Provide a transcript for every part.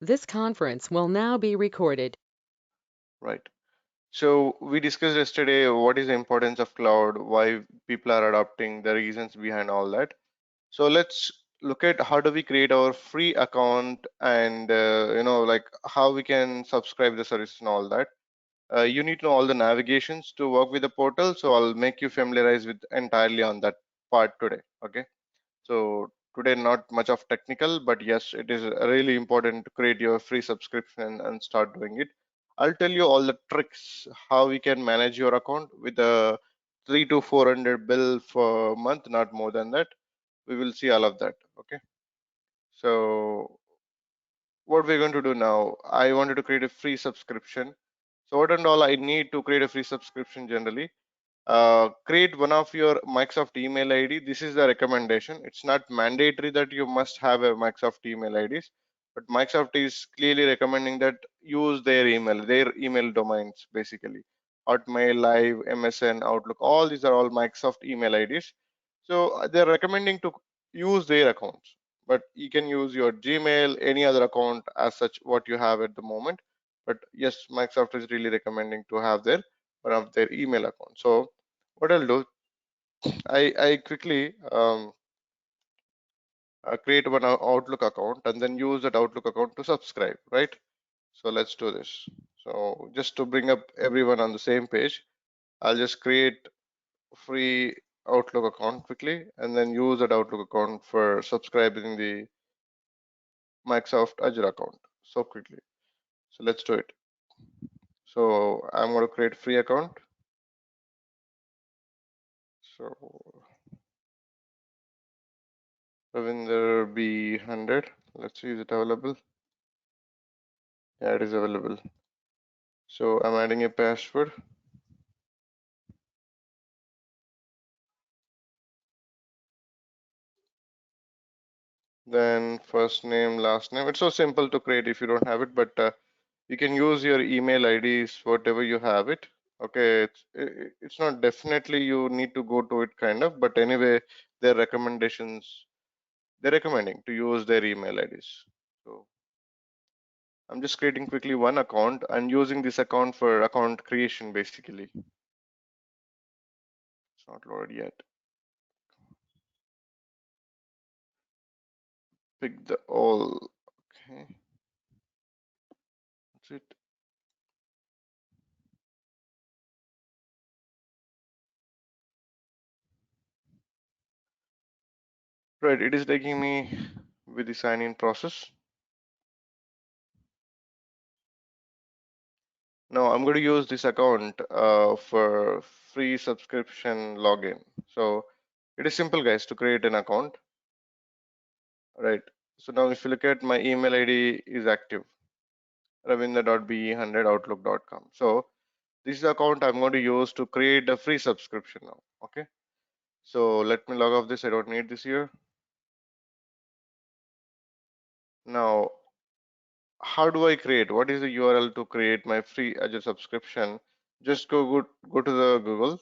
This conference will now be recorded. Right. So we discussed yesterday what is the importance of cloud, why people are adopting, the reasons behind all that. So let's look at how do we create our free account and like how we can subscribe the service and all that. You need to know all the navigations to work with the portal. So I'll make you familiarize with entirely on that part today. Okay. So today not much of technical, but yes, it is really important to create your free subscription and start doing it. I'll tell you all the tricks how we can manage your account with a 3 to 400 bill for a month, not more than that. We will see all of that. Okay. So what we're going to do now, I wanted to create a free subscription. So what and all I need to create a free subscription generally? Create one of your Microsoft email ID. This is the recommendation. It's not mandatory that you must have a Microsoft email IDs, but Microsoft is clearly recommending that use their email domains basically. Hotmail, Live, MSN, Outlook, all these are all Microsoft email IDs. So they're recommending to use their accounts, but you can use your Gmail, any other account as such what you have at the moment. But yes, Microsoft is really recommending to have their one of their email accounts. So what I'll do, I quickly create one Outlook account and then use that Outlook account to subscribe, right? So let's do this. So just to bring up everyone on the same page, I'll just create free Outlook account quickly and then use that Outlook account for subscribing the Microsoft Azure account so quickly. So let's do it. So I'm going to create free account. So Ravinder B100. Let's see, is it available? Yeah, it is available. So I'm adding a password. Then first name, last name. It's so simple to create if you don't have it, but you can use your email IDs, whatever you have it. Okay, it's not definitely you need to go to it kind of, but anyway, their recommendations, they're recommending to use their email IDs. So I'm just creating quickly one account and using this account for account creation basically. It's not loaded yet. Pick the all. Okay, that's it. Right, it is taking me with the sign in process. Now I'm going to use this account for free subscription login. So it is simple, guys, to create an account, right? So now if you look at my email ID is active, ravinder.be100outlook.com. So this is the account I'm going to use to create a free subscription now. Okay. So let me log off this. I don't need this here. Now, how do I create? What is the URL to create my free Azure subscription? Just go to the Google,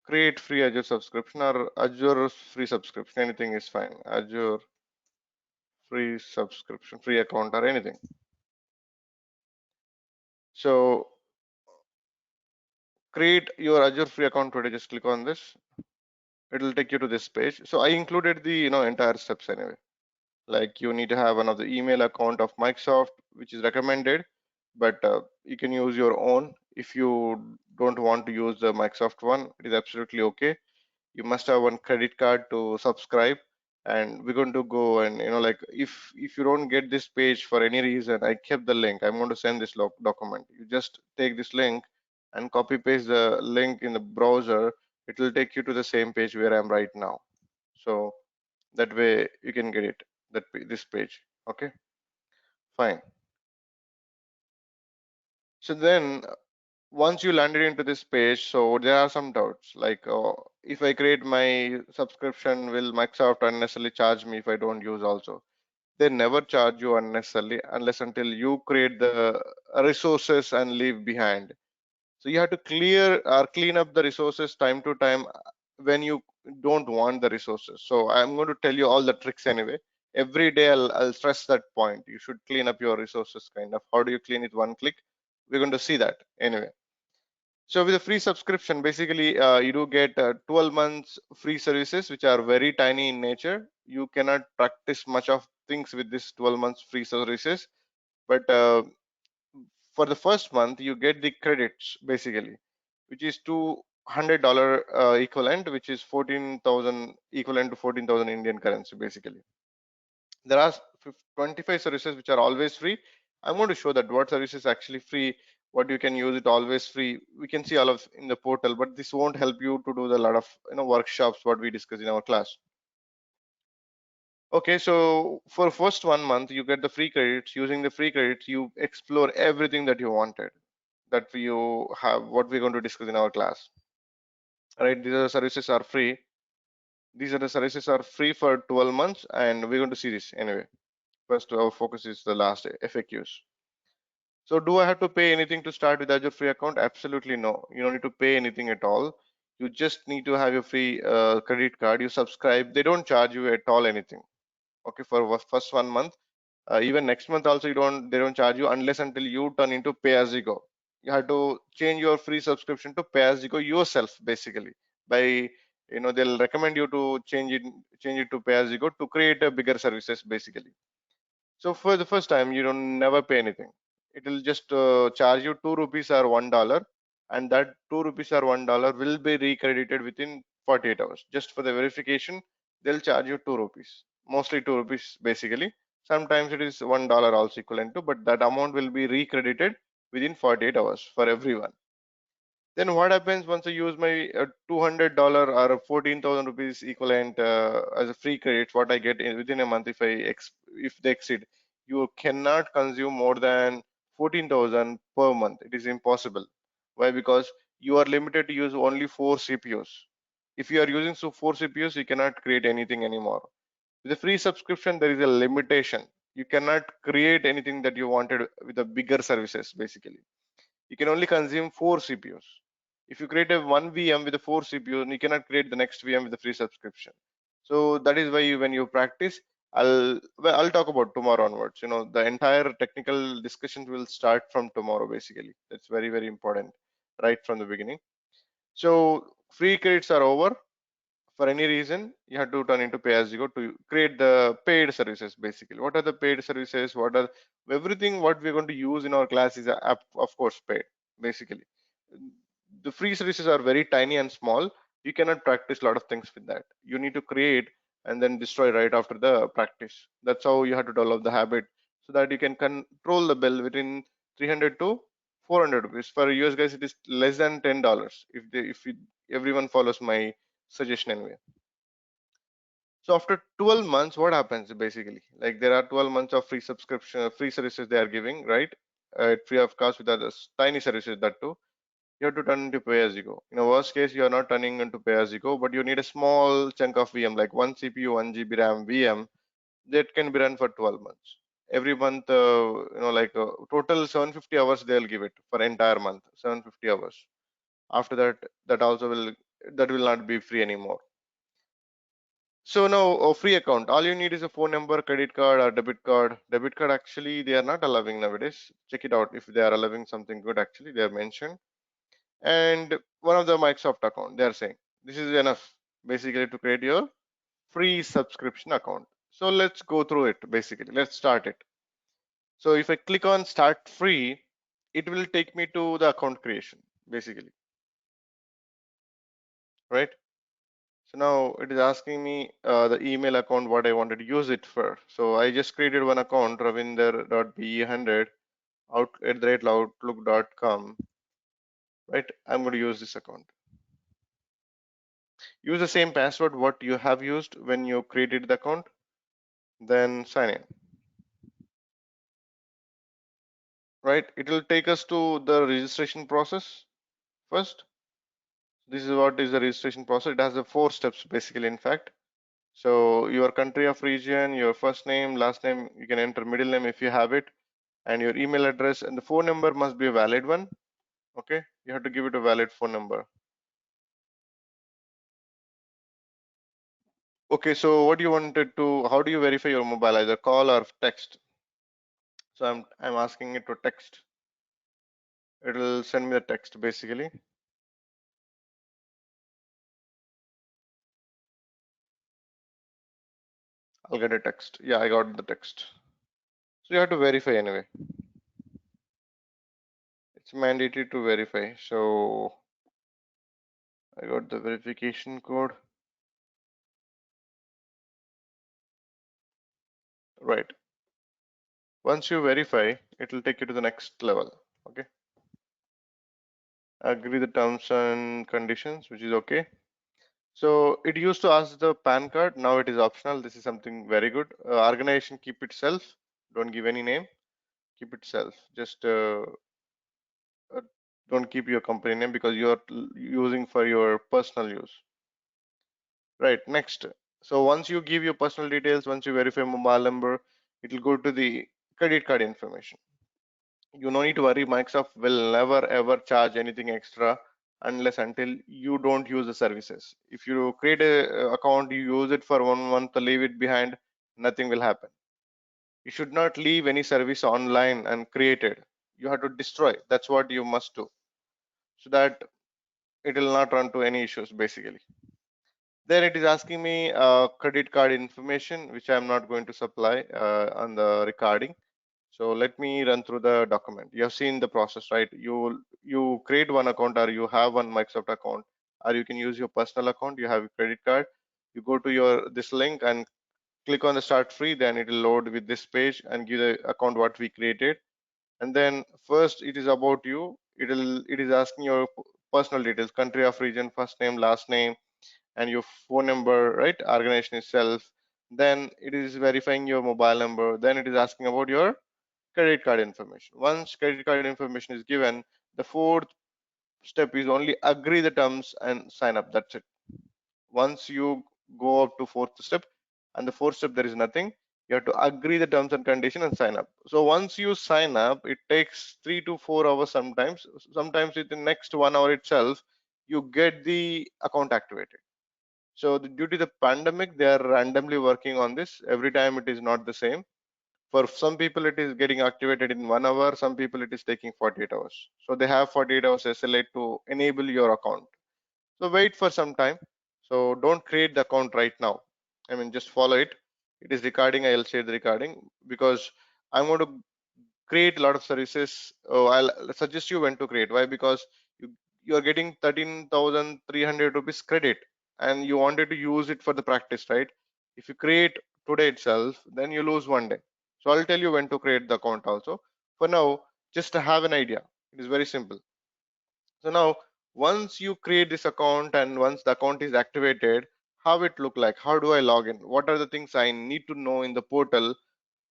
create free Azure subscription or Azure free subscription. Anything is fine. Azure free subscription, free account or anything. So create your Azure free account today. Just click on this. It will take you to this page. So I included the entire steps anyway. Like you need to have one of the email account of Microsoft, which is recommended, but you can use your own. If you don't want to use the Microsoft one, it is absolutely okay. You must have one credit card to subscribe, and we're going to go and like if you don't get this page for any reason, I kept the link. I'm going to send this document. You just take this link and copy paste the link in the browser. It will take you to the same page where I'm right now. So that way you can get it, this page. Okay, fine. So then once you landed into this page, so there are some doubts like if I create my subscription, will Microsoft unnecessarily charge me if I don't use also? They never charge you unnecessarily unless until you create the resources and leave behind. So you have to clear or clean up the resources time to time when you don't want the resources. So I'm going to tell you all the tricks anyway. Every day I'll stress that point. You should clean up your resources kind of. How do you clean it? One click. We're going to see that anyway. So with a free subscription, basically you do get 12 months free services, which are very tiny in nature. You cannot practice much of things with this 12 months free services, but for the first month you get the credits basically, which is $200 equivalent, which is 14,000 equivalent to 14,000 Indian currency basically. There are 25 services which are always free. I'm going to show that what service is actually free, what you can use it always free. We can see all of in the portal, but this won't help you to do the lot of workshops what we discuss in our class. Okay, so for first 1 month you get the free credits. Using the free credits you explore everything that you wanted, that you have, what we're going to discuss in our class. Right, these are the services are free. These are the services are free for 12 months, and we're going to see this anyway. First, our focus is the last FAQs. So do I have to pay anything to start with Azure free account? Absolutely no. You don't need to pay anything at all. You just need to have your free credit card. You subscribe. They don't charge you at all anything. Okay, for first 1 month. Even next month also they don't charge you unless until you turn into pay as you go. You have to change your free subscription to pay as you go yourself basically. By they'll recommend you to change it to pay as you go to create a bigger services basically. So for the first time, you don't never pay anything. It will just charge you 2 rupees or $1, and that 2 rupees or $1 will be recredited within 48 hours. Just for the verification, they'll charge you 2 rupees, mostly 2 rupees basically. Sometimes it is $1 also equivalent to, but that amount will be recredited within 48 hours for everyone. Then what happens once I use my $200 or 14,000 rupees equivalent as a free credit? What I get within a month if they exceed, you cannot consume more than 14,000 per month. It is impossible. Why? Because you are limited to use only 4 CPUs. If you are using four CPUs, you cannot create anything anymore. With a free subscription, there is a limitation. You cannot create anything that you wanted with the bigger services basically. You can only consume 4 CPUs. If you create a one VM with the 4 CPUs, you cannot create the next VM with the free subscription. So that is why when you practice, I'll talk about tomorrow onwards. The entire technical discussions will start from tomorrow basically. That's very, very important right from the beginning. So free credits are over. For any reason, you have to turn into pay as you go to create the paid services basically. What are the paid services? What are everything what we're going to use in our class is of course paid basically. The free services are very tiny and small. You cannot practice a lot of things with that. You need to create and then destroy right after the practice. That's how you have to develop the habit, so that you can control the bill between 300 to 400 rupees. For US guys, it is less than $10 if everyone follows my suggestion anyway. So after 12 months, what happens basically? Like there are 12 months of free subscription, free services they are giving, right? Free of cost with others, tiny services that too. You have to turn into pay as you go. In a worst case, you are not turning into pay as you go, but you need a small chunk of VM, like 1 CPU, 1 GB RAM VM, that can be run for 12 months. Every month, like total 750 hours they'll give it for entire month, 750 hours. After that, that will not be free anymore. So now a free account, all you need is a phone number, credit card or debit card. Debit card actually they are not allowing nowadays. Check it out if they are allowing something good actually they are mentioned. And one of the Microsoft account, they are saying this is enough basically to create your free subscription account. So let's go through it basically. Let's start it. So if I click on start free, it will take me to the account creation basically, right? So now it is asking me the email account what I wanted to use it for. So I just created one account, ravinder.be100 outlook.com, right? I'm going to use this account. Use the same password what you have used when you created the account, then sign in. Right? It will take us to the registration process first. This is what is the registration process. It has the 4 steps basically, in fact. So your country of region, your first name, last name, you can enter middle name if you have it, and your email address, and the phone number must be a valid one. Okay, you have to give it a valid phone number. Okay, so what you wanted to, how do you verify your mobile, either call or text? So I'm asking it to text. It'll send me the text basically. I'll get a text. Yeah, I got the text. So you have to verify anyway. It's mandatory to verify. So I got the verification code. Right. Once you verify, it will take you to the next level. Okay. Agree the terms and conditions, which is okay. So it used to ask the PAN card. Now it is optional. This is something very good. Organization, keep it self. Don't give any name. Keep it self. Just uh, don't keep your company name because you're using for your personal use. Right. Next. So once you give your personal details, once you verify mobile number, it will go to the credit card information. You no need to worry. Microsoft will never ever charge anything extra unless until you don't use the services. If you create a account, you use it for 1 month, leave it behind, nothing will happen. You should not leave any service online and create it. You have to destroy. That's what you must do, so that it will not run to any issues basically. Then it is asking me credit card information, which I'm not going to supply on the recording. So let me run through the document. You have seen the process, right? You create one account, or you have one Microsoft account, or you can use your personal account. You have a credit card. You go to your this link and click on the start free. Then it will load with this page and give the account what we created. And then first it is about you. It is asking your personal details, country of region, first name, last name, and your phone number, right? Organization itself. Then it is verifying your mobile number. Then it is asking about your credit card information. Once credit card information is given, the fourth step is only agree the terms and sign up. That's it. Once you go up to fourth step, and the fourth step there is nothing. You have to agree the terms and condition and sign up. So once you sign up, it takes 3 to 4 hours sometimes. Sometimes within next 1 hour itself, you get the account activated. So due to the pandemic, they are randomly working on this. Every time it is not the same. For some people, it is getting activated in 1 hour. Some people, it is taking 48 hours. So they have 48 hours SLA to enable your account. So wait for some time. So don't create the account right now. I mean, just follow it. It is recording. I'll share the recording because I'm going to create a lot of services. Oh, I'll suggest you when to create. Why? Because you are getting 13,300 rupees credit and you wanted to use it for the practice, right? If you create today itself, then you lose one day. So I'll tell you when to create the account also. For now, just to have an idea. It is very simple. So now, once you create this account and once the account is activated, how it look like? How do I log in? What are the things I need to know in the portal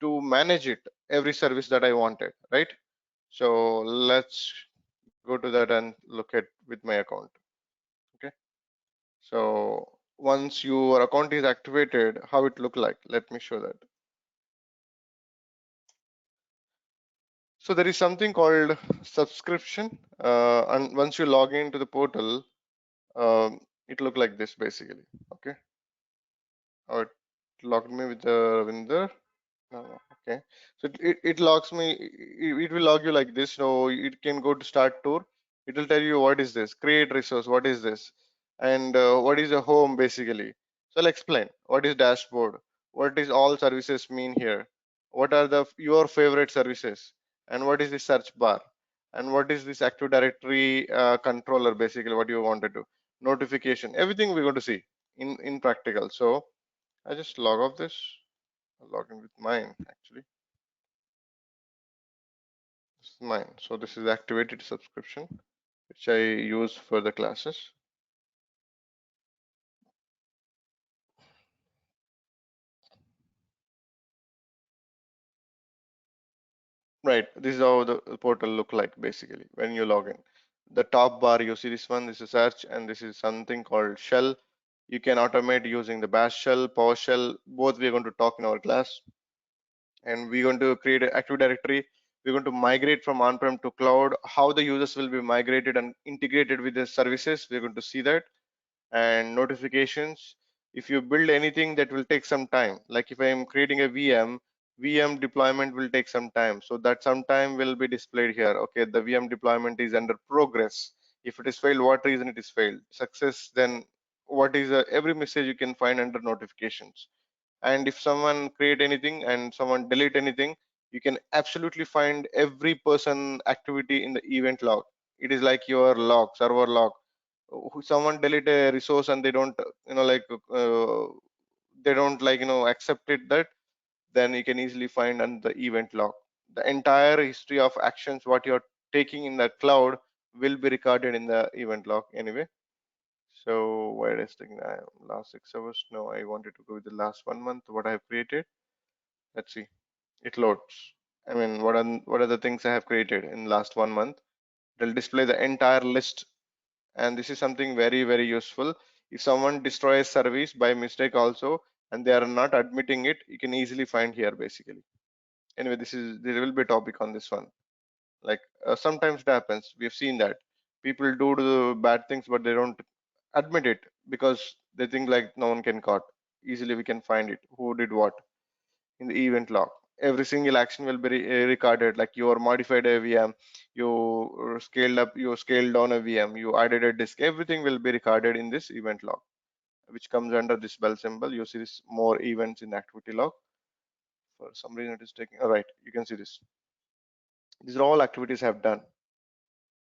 to manage it, every service that I wanted, right? So let's go to that and look at with my account. Okay. So once your account is activated, how it look like? Let me show that. So there is something called subscription, and once you log into the portal, it look like this basically. Okay. How it logged me with the Ravinder. No, no, okay. So it logs me, it will log you like this. So it can go to start tour. It will tell you what is this, create resource, what is this, and what is a home basically. So I'll explain what is dashboard, what is all services mean here, what are the your favorite services, and what is the search bar, and what is this Active Directory controller basically, what you want to do, notification, everything we're going to see in practical. So I just log off this. I'll log in with mine actually. This is mine. So this is activated subscription, which I use for the classes. Right. This is how the portal look like basically when you log in. The top bar, you see this one, this is search, and this is something called shell. You can automate using the bash shell, PowerShell. Both we're going to talk in our class. And we're going to create an Active Directory. We're going to migrate from on-prem to cloud. How the users will be migrated and integrated with the services, we're going to see that. And notifications. If you build anything, that will take some time. Like if I am creating a VM deployment will take some time. So that some time will be displayed here. Okay, the VM deployment is under progress. If it is failed, what reason it is failed? Success, then what is every message you can find under notifications. And if someone create anything and someone delete anything, you can absolutely find every person activity in the event log. It is like your log, server log. Someone delete a resource and they don't like they don't like accept it, that then you can easily find on the event log. The entire history of actions what you're taking in the cloud will be recorded in the event log anyway. So where is the last 6 hours? No, I wanted to go with the last 1 month what I have created. Let's see. It loads. I mean, what are the things I have created in last 1 month? It'll display the entire list, and this is something very very useful. If someone destroys service by mistake also, and they are not admitting it, you can easily find here basically. Anyway, there will be a topic on this one. Like sometimes it happens. We have seen that people do the bad things, but they don't admit it because they think like no one can caught. Easily we can find it. Who did what? In the event log. Every single action will be recorded. Like you are modified a VM, you scaled up, you scaled down a VM, you added a disk. Everything will be recorded in this event log, which comes under this bell symbol. You see this more events in the activity log. For some reason, it is taking. All right, you can see this. These are all activities I have done.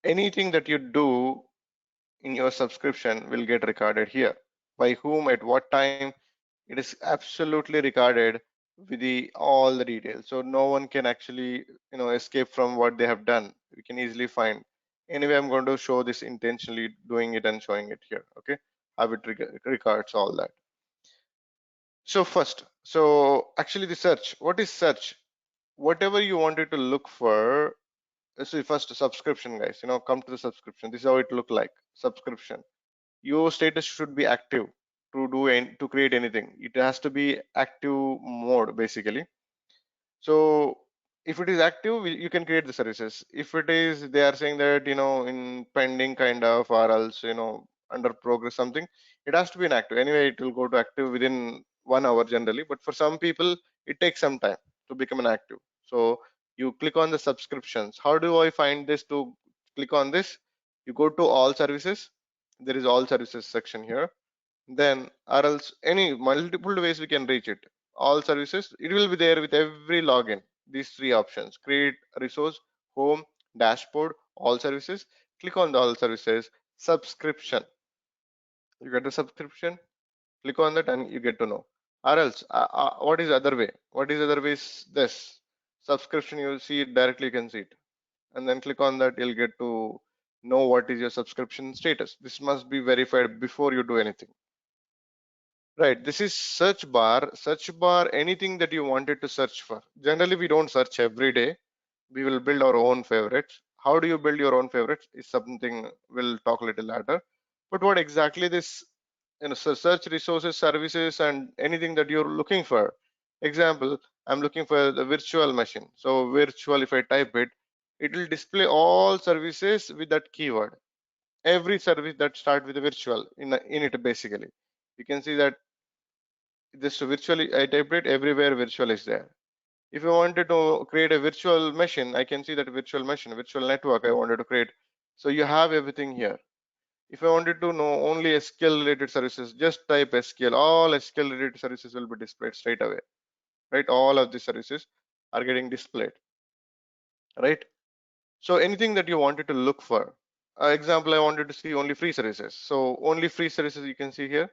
Anything that you do in your subscription will get recorded here. By whom, at what time, it is absolutely recorded with the all the details, so no one can actually escape from what they have done. We can easily find. Anyway, I'm going to show this intentionally, doing it and showing it here. Okay, how it records all that. So first, so actually the search, what is search? Whatever you wanted to look for. So first, subscription, guys, come to the subscription. This is how it look like. Subscription, your status should be active to create anything. It has to be active mode basically. So if it is active, you can create the services. If it is, they are saying that in pending kind of, or else under progress something, it has to be inactive. Anyway, it will go to active within 1 hour generally, but for some people it takes some time to become an active. So you click on the subscriptions. How do I find this? To click on this, you go to all services. There is all services section here. Then or else any multiple ways we can reach it. All services, it will be there with every login. These three options: create resource, home, dashboard, all services. Click on the all services, subscription. You get the subscription, click on that and you get to know. Or else what is other way? What is other way is this subscription. You see it directly, you can see it, and then click on that, you'll get to know what is your subscription status. This must be verified before you do anything. Right, this is search bar. Search bar, anything that you wanted to search for. Generally, we don't search every day. We will build our own favorites. How do you build your own favorites is something we'll talk a little later. But what exactly this, search resources, services, and anything that you're looking for. Example, I'm looking for the virtual machine. So virtual, if I type it, it will display all services with that keyword. Every service that start with a virtual in it basically. You can see that this virtually I typed it, everywhere virtual is there. If I wanted to create a virtual machine, I can see that virtual machine, virtual network I wanted to create. So you have everything here. If I wanted to know only SQL related services, just type SQL. All SQL related services will be displayed straight away. Right? All of these services are getting displayed. Right? So anything that you wanted to look for. Example, I wanted to see only free services. So only free services you can see here.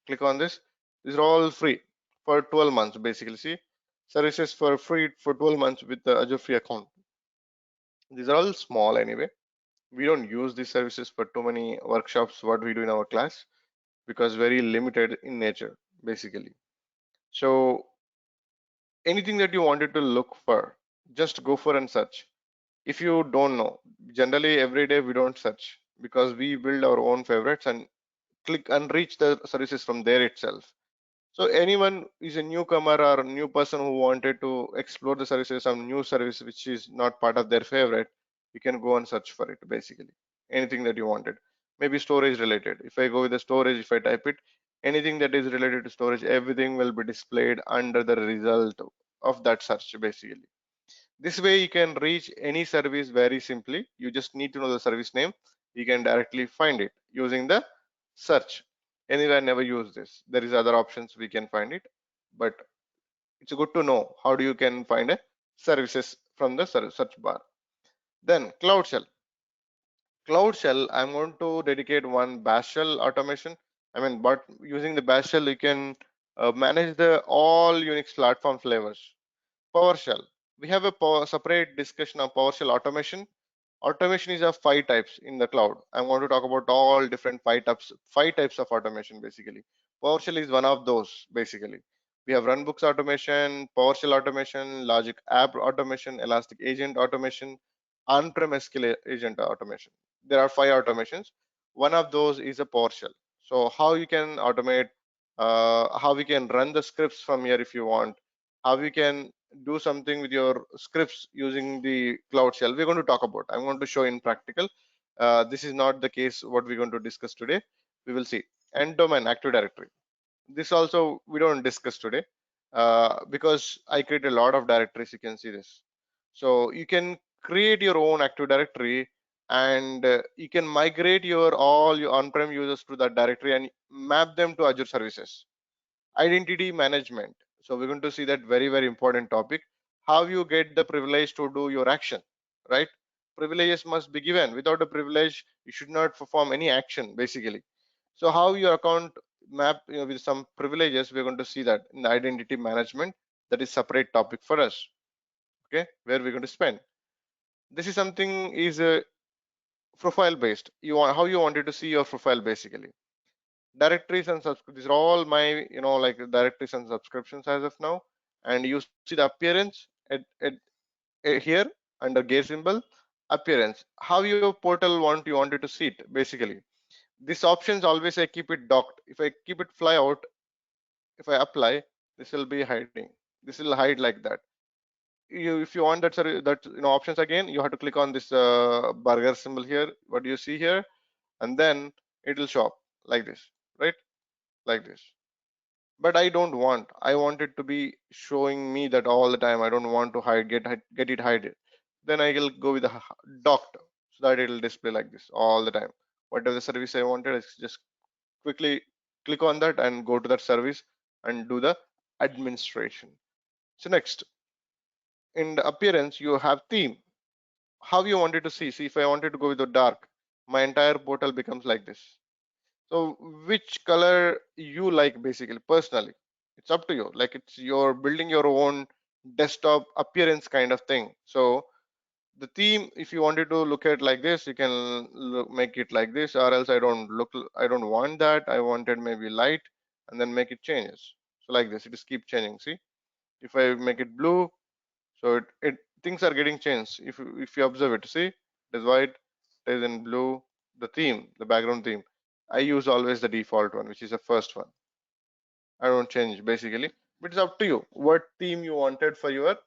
Click on this. These are all free for 12 months basically. See, services for free for 12 months with the Azure free account. These are all small anyway. We don't use these services for too many workshops what we do in our class, because very limited in nature basically. So anything that you wanted to look for, just go for and search. If you don't know, generally every day we don't search because we build our own favorites and click and reach the services from there itself. So anyone is a newcomer or a new person who wanted to explore the services, some new service which is not part of their favorite, you can go and search for it basically. Anything that you wanted. Maybe storage related. If I go with the storage, if I type it, Anything that is related to storage, everything will be displayed under the result of that search basically. This way you can reach any service very simply. You just need to know the service name. You can directly find it using the search. Anyway, I never use this. There is other options we can find it, but it's good to know how do you can find a services from the search bar. Then Cloud Shell. Cloud Shell, I'm going to dedicate one Bash Shell automation. I mean, but using the Bash Shell, you can manage the all Unix platform flavors. PowerShell. We have a separate discussion of PowerShell automation. Automation is of 5 types in the cloud. I'm going to talk about all different 5 types of automation basically. PowerShell is one of those basically. We have runbooks automation, PowerShell automation, logic app automation, elastic agent automation, on-prem SQL agent automation. There are 5 automations. One of those is a PowerShell. So how you can automate, how we can run the scripts from here if you want, how you can do something with your scripts using the Cloud Shell. We're going to talk about. I'm going to show in practical. This is not the case what we're going to discuss today. We will see. And domain Active Directory. This also we don't discuss today because I create a lot of directories. You can see this. So you can create your own Active Directory and you can migrate your all your on-prem users to that directory and map them to Azure services. Identity management. So we're going to see that very important topic. How you get the privilege to do your action, right? Privileges must be given. Without a privilege, you should not perform any action basically. So how your account map, with some privileges, we're going to see that in the identity management. That is separate topic for us. Okay, where we're going to spend. This is something is profile based. You want how you wanted to see your profile basically. Directories and these are all my like directories and subscriptions as of now, and you see the appearance at here under gear symbol. Appearance, how your portal you wanted to see it basically. This options always I keep it docked. If I keep it fly out, if I apply, this will be hiding. This will hide like that. If you want that that options again, you have to click on this burger symbol here, what do you see here, and then it will show up like this, right? Like this. But I don't want. I want it to be showing me that all the time. I don't want to get it hide it. Then I will go with the docked so that it will display like this all the time. Whatever the service I wanted, I just quickly click on that and go to that service and do the administration. So next, in the appearance, you have theme. How you wanted to see. See, if I wanted to go with the dark, my entire portal becomes like this. So which color you like basically personally, it's up to you. Like it's you're building your own desktop appearance kind of thing. So the theme, if you wanted to look at like this, you can make it like this, or else I don't want that. I wanted maybe light and then make it changes. So like this, it just keep changing. See, if I make it blue, so it things are getting changed. If you observe it, see, it is white, it is in blue. The theme, the background theme, I use always the default one, which is the first one. I don't change basically, but it's up to you what theme you wanted for your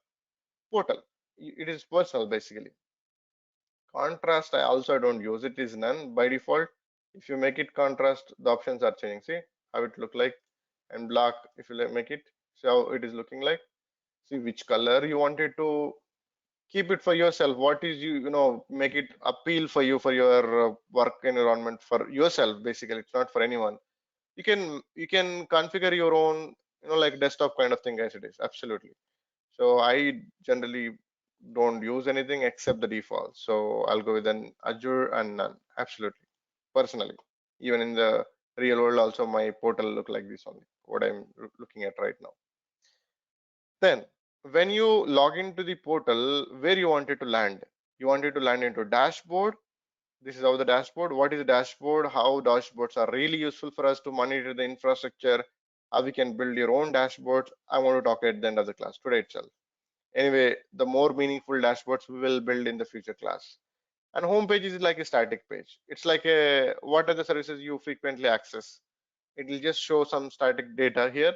portal. It is personal basically. Contrast, I also don't use it. Is none by default. If you make it contrast, the options are changing. See how it look like, and black. If you make it, see how it is looking like. See which color you wanted to keep it for yourself. What is make it appeal for you for your work environment for yourself basically. It's not for anyone. You can configure your own like desktop kind of thing as it is. Absolutely. So I generally don't use anything except the default. So I'll go with an Azure and none. Absolutely. Personally, even in the real world also my portal look like this only, what I'm looking at right now. Then when you log into the portal, where you wanted to land, you wanted to land into dashboard. This is how the dashboard. What is the dashboard? How dashboards are really useful for us to monitor the infrastructure. How we can build your own dashboard. I want to talk at the end of the class today itself. Anyway, the more meaningful dashboards we will build in the future class. And home page is like a static page. It's like a what are the services you frequently access. It will just show some static data here.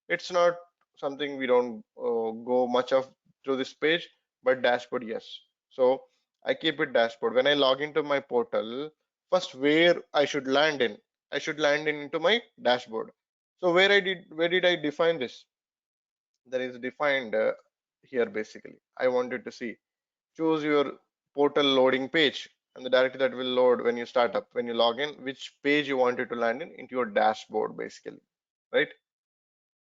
It's not something we don't go much of through this page, but dashboard, yes. So I keep it dashboard. When I log into my portal, first where I should land in, I should land in into my dashboard. So where did I define this? There is defined here basically. I wanted to see, choose your portal loading page and the directory that will load when you start up, when you log in, which page you wanted to land in into your dashboard basically, right?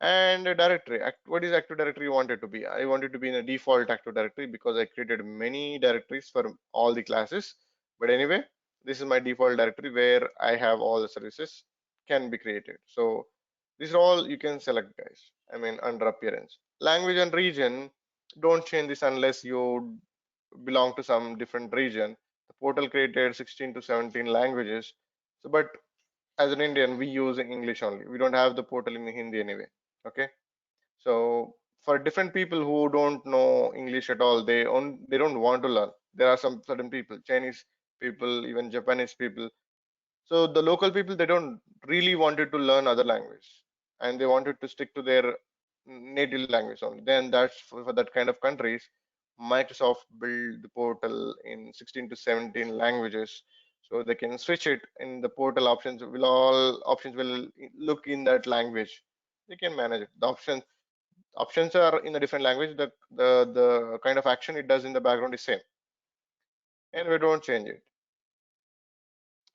And a directory, what is active directory you want it to be? I want it to be in a default active directory because I created many directories for all the classes. But anyway, this is my default directory where I have all the services can be created. So these are all you can select, guys. I mean, under appearance, language and region, don't change this unless you belong to some different region. The portal created 16 to 17 languages. So but as an Indian, we use English only. We don't have the portal in Hindi anyway. Okay. So for different people who don't know English at all, they don't want to learn. There are some certain people, Chinese people, even Japanese people. So the local people, they don't really wanted to learn other language, and they wanted to stick to their native language only. Then that's for that kind of countries. Microsoft built the portal in 16 to 17 languages, so they can switch it in the portal options. Will all options will look in that language. They can manage it. The options are in a different language. The kind of action it does in the background is same, and we don't change it.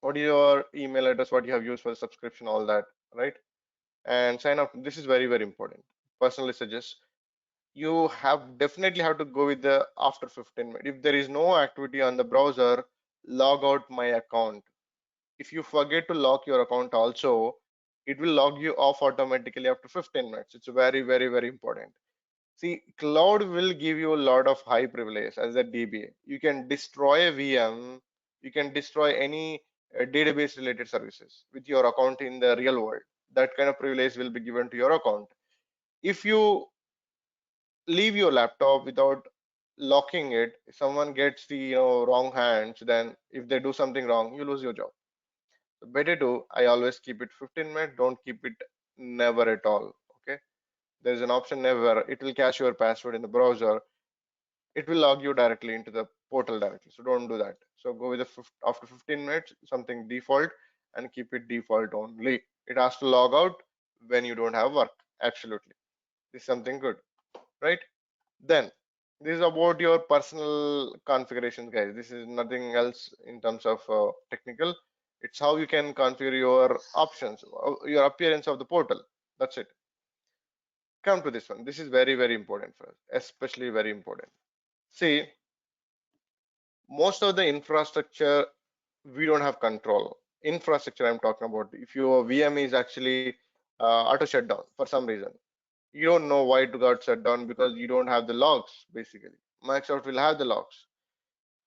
What is your email address? What you have used for the subscription? All that, right? And sign up. This is very important. Personally suggest you have definitely have to go with the after 15 minutes. If there is no activity on the browser, log out my account. If you forget to lock your account also, it will log you off automatically after 15 minutes. It's very important. See, cloud will give you a lot of high privilege as a DBA. You can destroy a VM, you can destroy any database related services with your account in the real world. That kind of privilege will be given to your account. If you leave your laptop without locking it, if someone gets the wrong hands, then if they do something wrong, you lose your job. So better to, I always keep it 15 minutes, don't keep it never at all. Okay. There's an option never, it will cache your password in the browser, it will log you directly into the portal directly. So don't do that. So go with the after 15 minutes, something default and keep it default only. It has to log out when you don't have work. Absolutely. This is something good, right? Then this is about your personal configurations, guys. This is nothing else in terms of technical. It's how you can configure your options, your appearance of the portal. That's it. Come to this one. This is very important for us, especially very important. See, most of the infrastructure we don't have control. Infrastructure I'm talking about. If your VM is actually auto shutdown for some reason, you don't know why it got shut down because you don't have the logs. Basically, Microsoft will have the logs.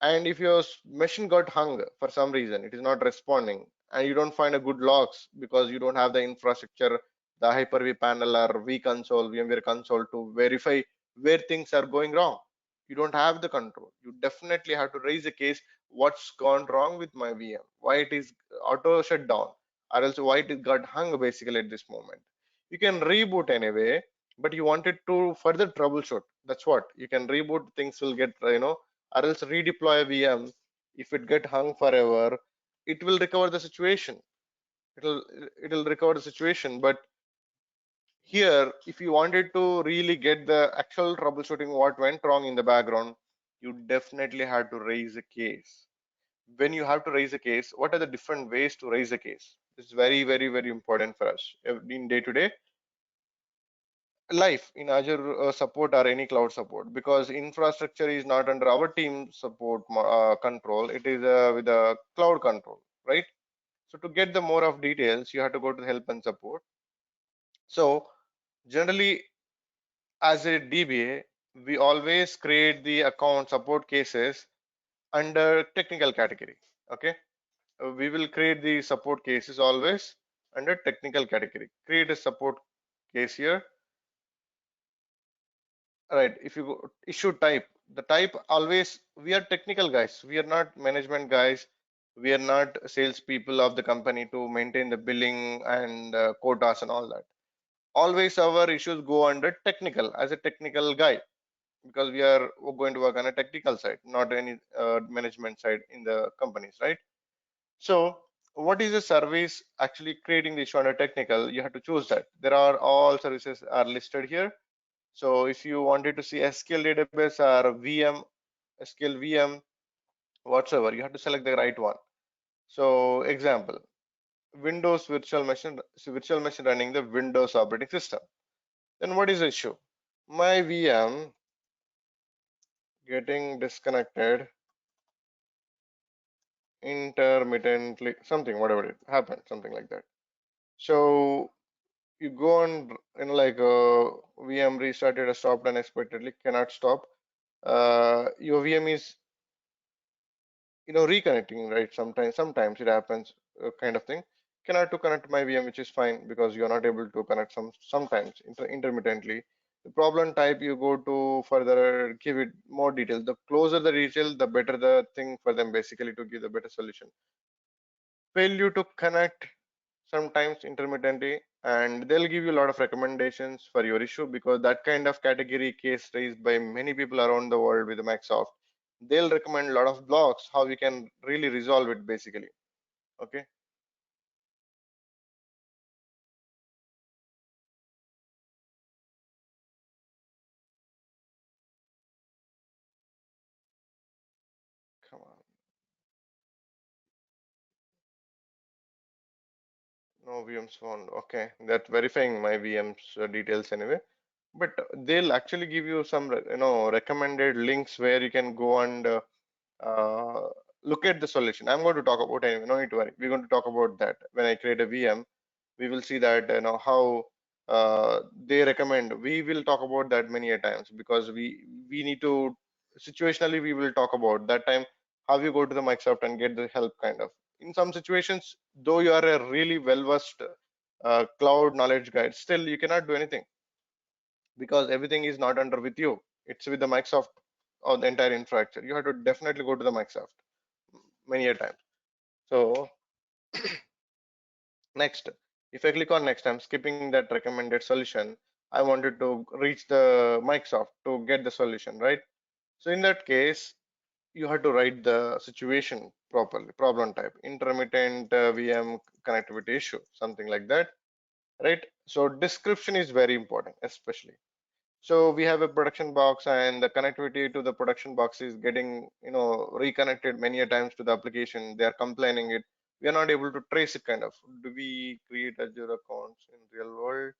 And if your machine got hung for some reason, it is not responding, and you don't find a good logs because you don't have the infrastructure, the Hyper-V panel or vConsole, VMware console to verify where things are going wrong. You don't have the control. You definitely have to raise a case. What's gone wrong with my VM? Why it is auto shut down, or else why it got hung basically at this moment. You can reboot anyway, but you wanted to further troubleshoot. That's what you can reboot. Things will get or else redeploy a VM. If it get hung forever, it will recover the situation. It'll it'll recover the situation. But here, if you wanted to really get the actual troubleshooting what went wrong in the background, you definitely had to raise a case. When you have to raise a case, what are the different ways to raise a case? This is very important for us in day to day life in Azure support or any cloud support, because infrastructure is not under our team support control. It is with the cloud control, right? So to get the more of details, you have to go to help and support. So generally, as a DBA, we always create the account support cases under technical category. Okay, we will create the support cases always under technical category. Create a support case here. Right, if you go issue type, the type always, we are technical guys, we are not management guys, we are not salespeople of the company to maintain the billing and quotas and all that. Always our issues go under technical as a technical guy, because we are going to work on a technical side, not any management side in the companies, right? So what is the service actually creating the issue under technical? You have to choose that. There are all services are listed here. So if you wanted to see SQL database or VM, SQL VM, whatsoever, you have to select the right one. So example, Windows virtual machine running the Windows operating system. Then what is the issue? My VM getting disconnected intermittently, something, whatever it happened, something like that. So you go on, like VM restarted or stopped unexpectedly, cannot stop. Your VM is, reconnecting, right? Sometimes it happens, kind of thing. Cannot to connect my VM, which is fine because you're not able to connect sometimes intermittently. The problem type you go to further, give it more detail. The closer the detail, the better the thing for them basically to give the better solution. Failure to connect sometimes intermittently, and they'll give you a lot of recommendations for your issue because that kind of category case raised by many people around the world with the Microsoft. They'll recommend a lot of blocks how we can really resolve it basically. Okay, come on. No VMs found. Okay, that's verifying my VMs details anyway. But they'll actually give you some, recommended links where you can go and uh, look at the solution. I'm going to talk about anyway. No need to worry. We're going to talk about that when I create a VM. We will see that, how they recommend. We will talk about that many a times because we need to situationally we will talk about that time how you go to the Microsoft and get the help kind of. In some situations, though you are a really well versed cloud knowledge guide, still you cannot do anything because everything is not under with you. It's with the Microsoft or the entire infrastructure. You have to definitely go to the Microsoft many a time. So next, if I click on next, I'm skipping that recommended solution. I wanted to reach the Microsoft to get the solution, right? So in that case, you have to write the situation properly, problem type, intermittent VM connectivity issue, something like that, right? So description is very important, especially. So we have a production box and the connectivity to the production box is getting, reconnected many a times to the application. They are complaining it. We are not able to trace it kind of. Do we create Azure accounts in real world?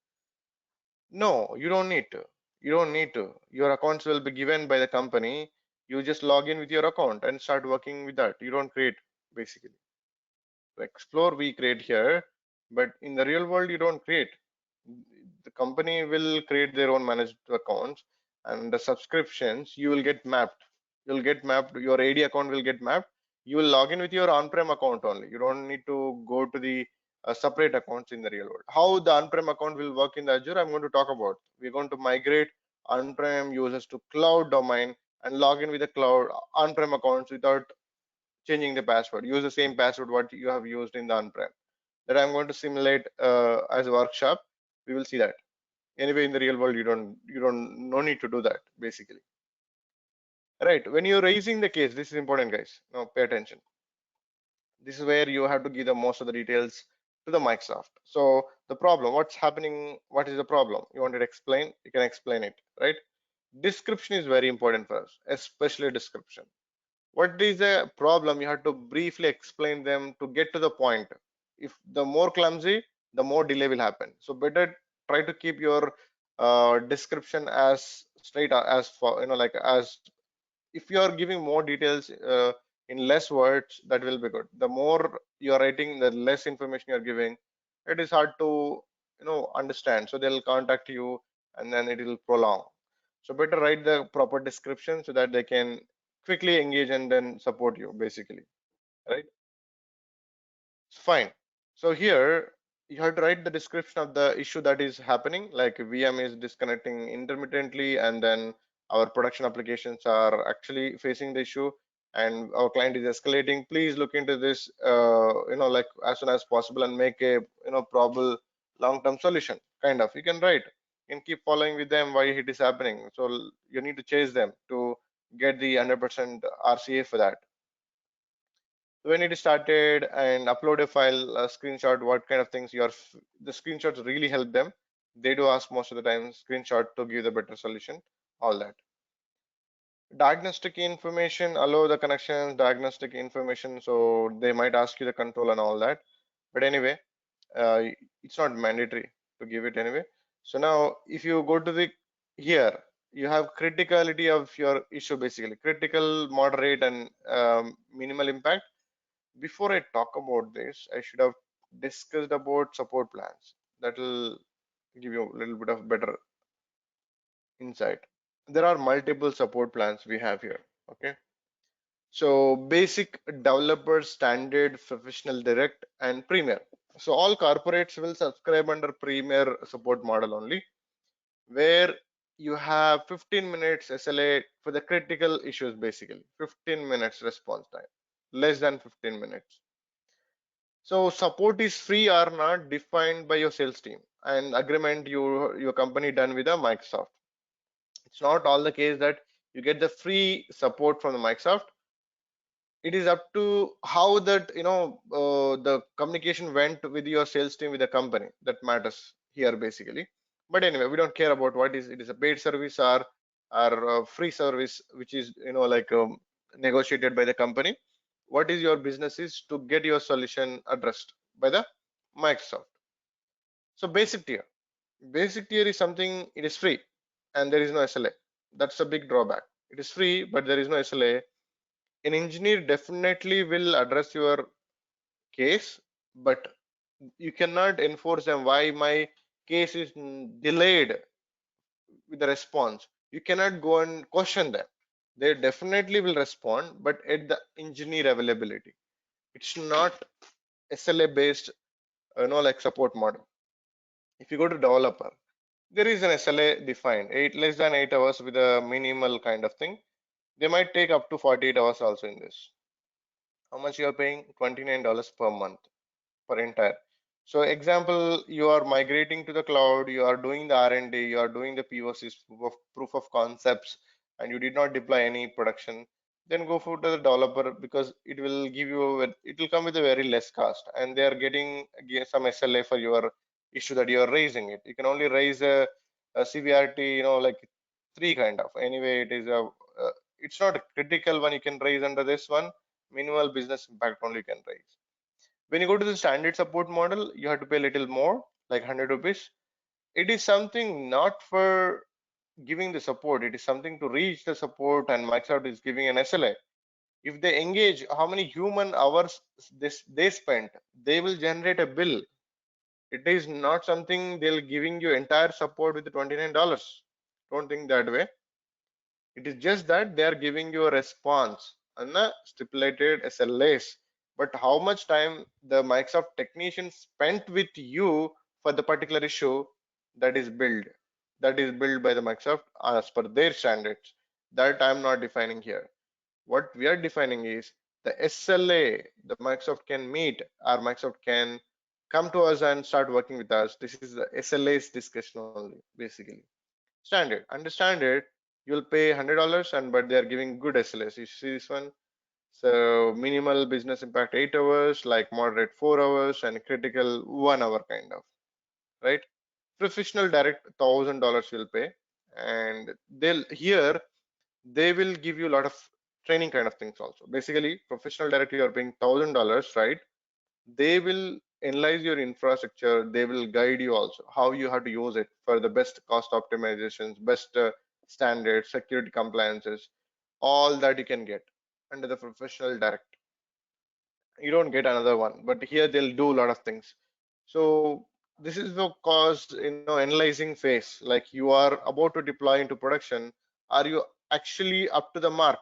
No, you don't need to. You don't need to. Your accounts will be given by the company. You just log in with your account and start working with that. You don't create basically. To explore, we create here, but in the real world, you don't create. The company will create their own managed accounts, and the subscriptions you will get mapped. You'll get mapped. Your AD account will get mapped. You will log in with your on-prem account only. You don't need to go to the separate accounts in the real world. How the on-prem account will work in the Azure, I'm going to talk about. We're going to migrate on-prem users to cloud domain and log in with the cloud on-prem accounts without changing the password. Use the same password what you have used in the on-prem. That I'm going to simulate as a workshop. We will see that. Anyway, in the real world, you don't no need to do that basically. Right. When you're raising the case, this is important, guys. Now pay attention. This is where you have to give the most of the details to the Microsoft. So the problem, what's happening? What is the problem? You want to explain? You can explain it, right? Description is very important for us, especially description. What is the problem? You have to briefly explain them to get to the point. If the more clumsy, the more delay will happen. So better try to keep your description as straight as for, like as if you are giving more details in less words, that will be good. The more you are writing, the less information you are giving. It is hard to understand. So they'll contact you, and then it will prolong. So better write the proper description so that they can quickly engage and then support you basically, right? Fine. So here you have to write the description of the issue that is happening, like VM is disconnecting intermittently, and then our production applications are actually facing the issue, and our client is escalating. Please look into this, like as soon as possible, and make a probable long-term solution. Kind of, you can write. You can keep following with them why it is happening. So you need to chase them to get the 100% RCA for that. when it is started and upload a file, a screenshot, what kind of things the screenshots really help them. They do ask most of the time screenshot to give the better solution, all that. Diagnostic information, allow the connections, diagnostic information, so they might ask you the control and all that. But anyway, uh, it's not mandatory to give it anyway. So now if you go to the here, you have criticality of your issue, basically critical, moderate, and minimal impact. Before I talk about this, I should have discussed about support plans. That will give you a little bit of better insight. There are multiple support plans we have here. Okay. So basic, developer, standard, professional, direct, and premier. So all corporates will subscribe under premier support model only, where you have 15 minutes SLA for the critical issues, basically 15 minutes response time, less than 15 minutes. So support is free or not defined by your sales team and agreement your company done with the Microsoft. It's not all the case that you get the free support from the Microsoft. It is up to how that the communication went with your sales team with the company that matters here, basically. But anyway, we don't care about what is it is a paid service or a free service, which is negotiated by the company. What is your business is to get your solution addressed by the Microsoft. So basic tier is something, it is free and there is no SLA. That's a big drawback. It is free but there is no SLA. An engineer definitely will address your case, but you cannot enforce them why my case is delayed with the response. You cannot go and question them. They definitely will respond, but at the engineer availability. It's not SLA based, like support model. If you go to developer, there is an SLA defined, less than 8 hours with a minimal kind of thing. They might take up to 48 hours also in this. How much you are paying? $29 per month for entire. So example, you are migrating to the cloud, you are doing the R&D, you are doing the POCs, proof of concepts, and you did not deploy any production, then go for the developer, because it will give you it will come with a very less cost, and they are getting some SLA for your issue that you are raising it. You can only raise a CVRT, like three kind of. Anyway, it's not a critical one you can raise under this one. Minimal business impact only you can raise. When you go to the standard support model, you have to pay a little more, like 100 rupees. It is something not for giving the support, it is something to reach the support, and Microsoft is giving an SLA. If they engage how many human hours they spent, they will generate a bill. It is not something they'll giving you entire support with the $29. Don't think that way. It is just that they are giving you a response on a stipulated SLAs. But how much time the Microsoft technician spent with you for the particular issue, that is billed. That is billed by the Microsoft as per their standards. That I'm not defining here. What we are defining is the SLA the Microsoft can meet, or Microsoft can come to us and start working with us. This is the SLA's discussion only, basically. Standard. Under standard, you'll pay $100, and but they are giving good SLAs. You see this one? So minimal business impact 8 hours, like moderate 4 hours, and critical 1 hour kind of, right? Professional direct $1,000 will pay, and they will give you a lot of training kind of things also. Basically, professional direct you are paying $1,000, right? They will analyze your infrastructure, they will guide you also how you have to use it for the best cost optimizations, best standards, security compliances, all that you can get under the professional direct. You don't get another one, but here they'll do a lot of things. So this is the cause, analyzing phase, like you are about to deploy into production. Are you actually up to the mark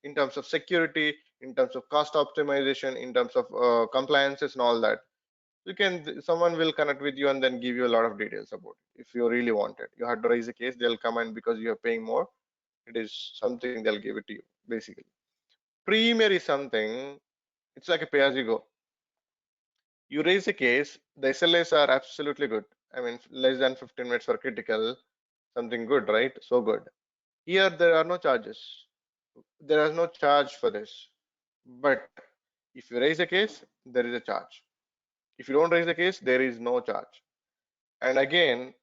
in terms of security, in terms of cost optimization, in terms of compliances and all that? Someone will connect with you and then give you a lot of details about it. If you really want it, you have to raise a case, they'll come, and because you are paying more, it is something they'll give it to you, basically. Premier is something, it's like a pay as you go. You raise a case, the SLAs are absolutely good. I mean, less than 15 minutes for critical, something good, right? So good. Here there are no charges, there is no charge for this. But If you raise a case, there is a charge. If you don't raise the case, there is no charge. And again,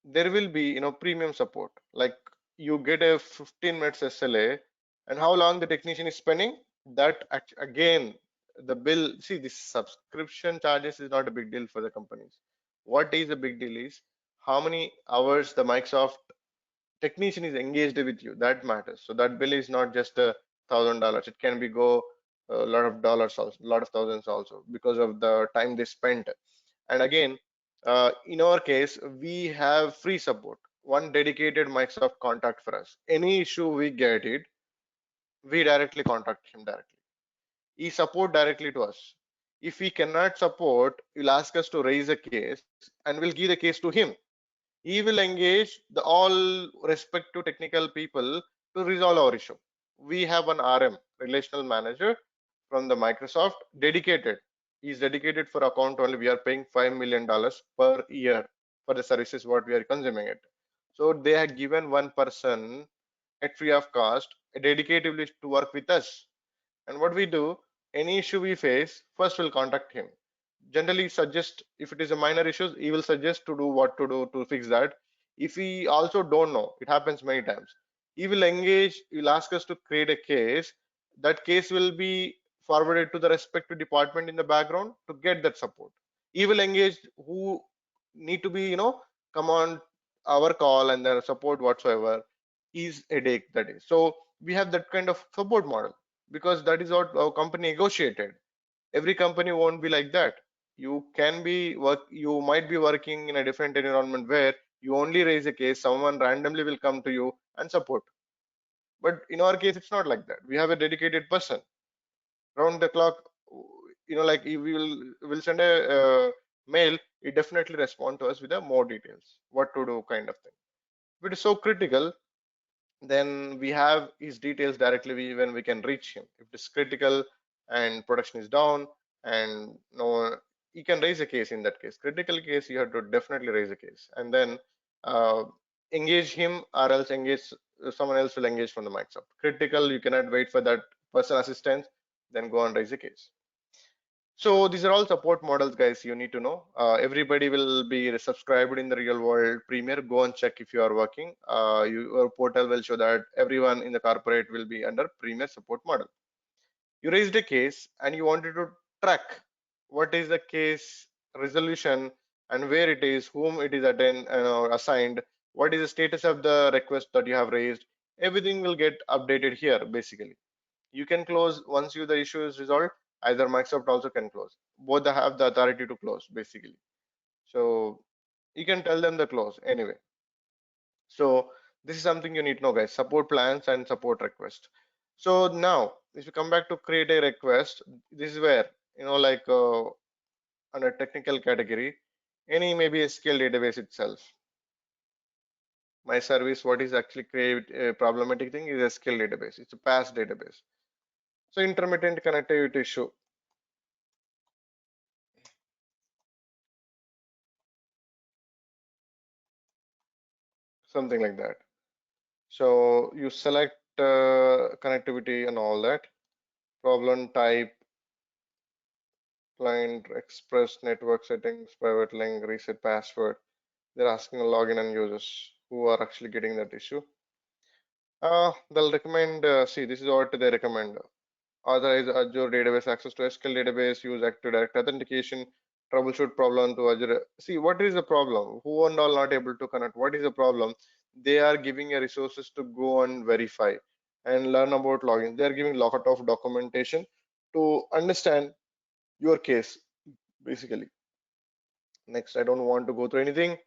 there will be premium support. Like you get a 15 minutes SLA, and how long the technician is spending, that again the bill. See, this subscription charges is not a big deal for the companies. What is a big deal is how many hours the Microsoft technician is engaged with you. That matters. So that bill is not just $1,000. It can be go a lot of dollars also, a lot of thousands also, because of the time they spent. And again, in our case, we have free support, one dedicated Microsoft contact for us. Any issue we get it, we directly contact him directly. He support directly to us. If we cannot support, he'll ask us to raise a case and we'll give the case to him. He will engage the all respective technical people to resolve our issue. We have an RM, relational manager from the Microsoft, dedicated. He's dedicated for account only. We are paying $5 million per year for the services what we are consuming it. So they have given one person at free of cost dedicatively to work with us. And what we do, any issue we face, first we'll contact him. Generally suggest, if it is a minor issues, he will suggest to do what to do to fix that. If he also don't know, it happens many times, he will engage, he will ask us to create a case. That case will be forwarded to the respective department in the background to get that support. He will engage who need to be come on our call and their support whatsoever is headache that is. So we have that kind of support model because that is what our company negotiated. Every company won't be like that. You might be working in a different environment where you only raise a case, someone randomly will come to you and support. But in our case, it's not like that. We have a dedicated person round the clock. Like if will send a mail, it definitely respond to us with a more details, what to do kind of thing. If it is so critical, then we have his details directly. When we can reach him if it's critical and production is down, and no, you can raise a case. In that case, critical case, you have to definitely raise a case and then uh, engage him, or else engage someone else will engage from the Microsoft. Critical, you cannot wait for that person assistance, then go and raise a case. So these are all support models, guys. You need to know. Everybody will be subscribed in the real world Premier. Go and check if you are working. Your portal will show that everyone in the corporate will be under Premier support model. You raised a case and you wanted to track what is the case resolution and where it is, whom it is assigned, what is the status of the request that you have raised. Everything will get updated here basically. You can close once the issue is resolved. Either Microsoft also can close. Both have the authority to close basically. So you can tell them the close anyway. So this is something you need to know, guys. Support plans and support request. So now if you come back to create a request, this is where like under technical category, any maybe SQL database itself. My service, what is actually create a problematic thing is SQL database. It's a past database. So intermittent connectivity issue, something like that. So you select connectivity and all that. Problem type, client, express, network settings, private link, reset password. They're asking a login and users who are actually getting that issue. They'll recommend, see, this is what they recommend. Authorize Azure database access to SQL database, use Active Directory authentication, troubleshoot problem to Azure. See, what is the problem? Who and all not able to connect? What is the problem? They are giving a resources to go and verify and learn about login. They are giving lot of documentation to understand your case, basically. Next, I don't want to go through anything.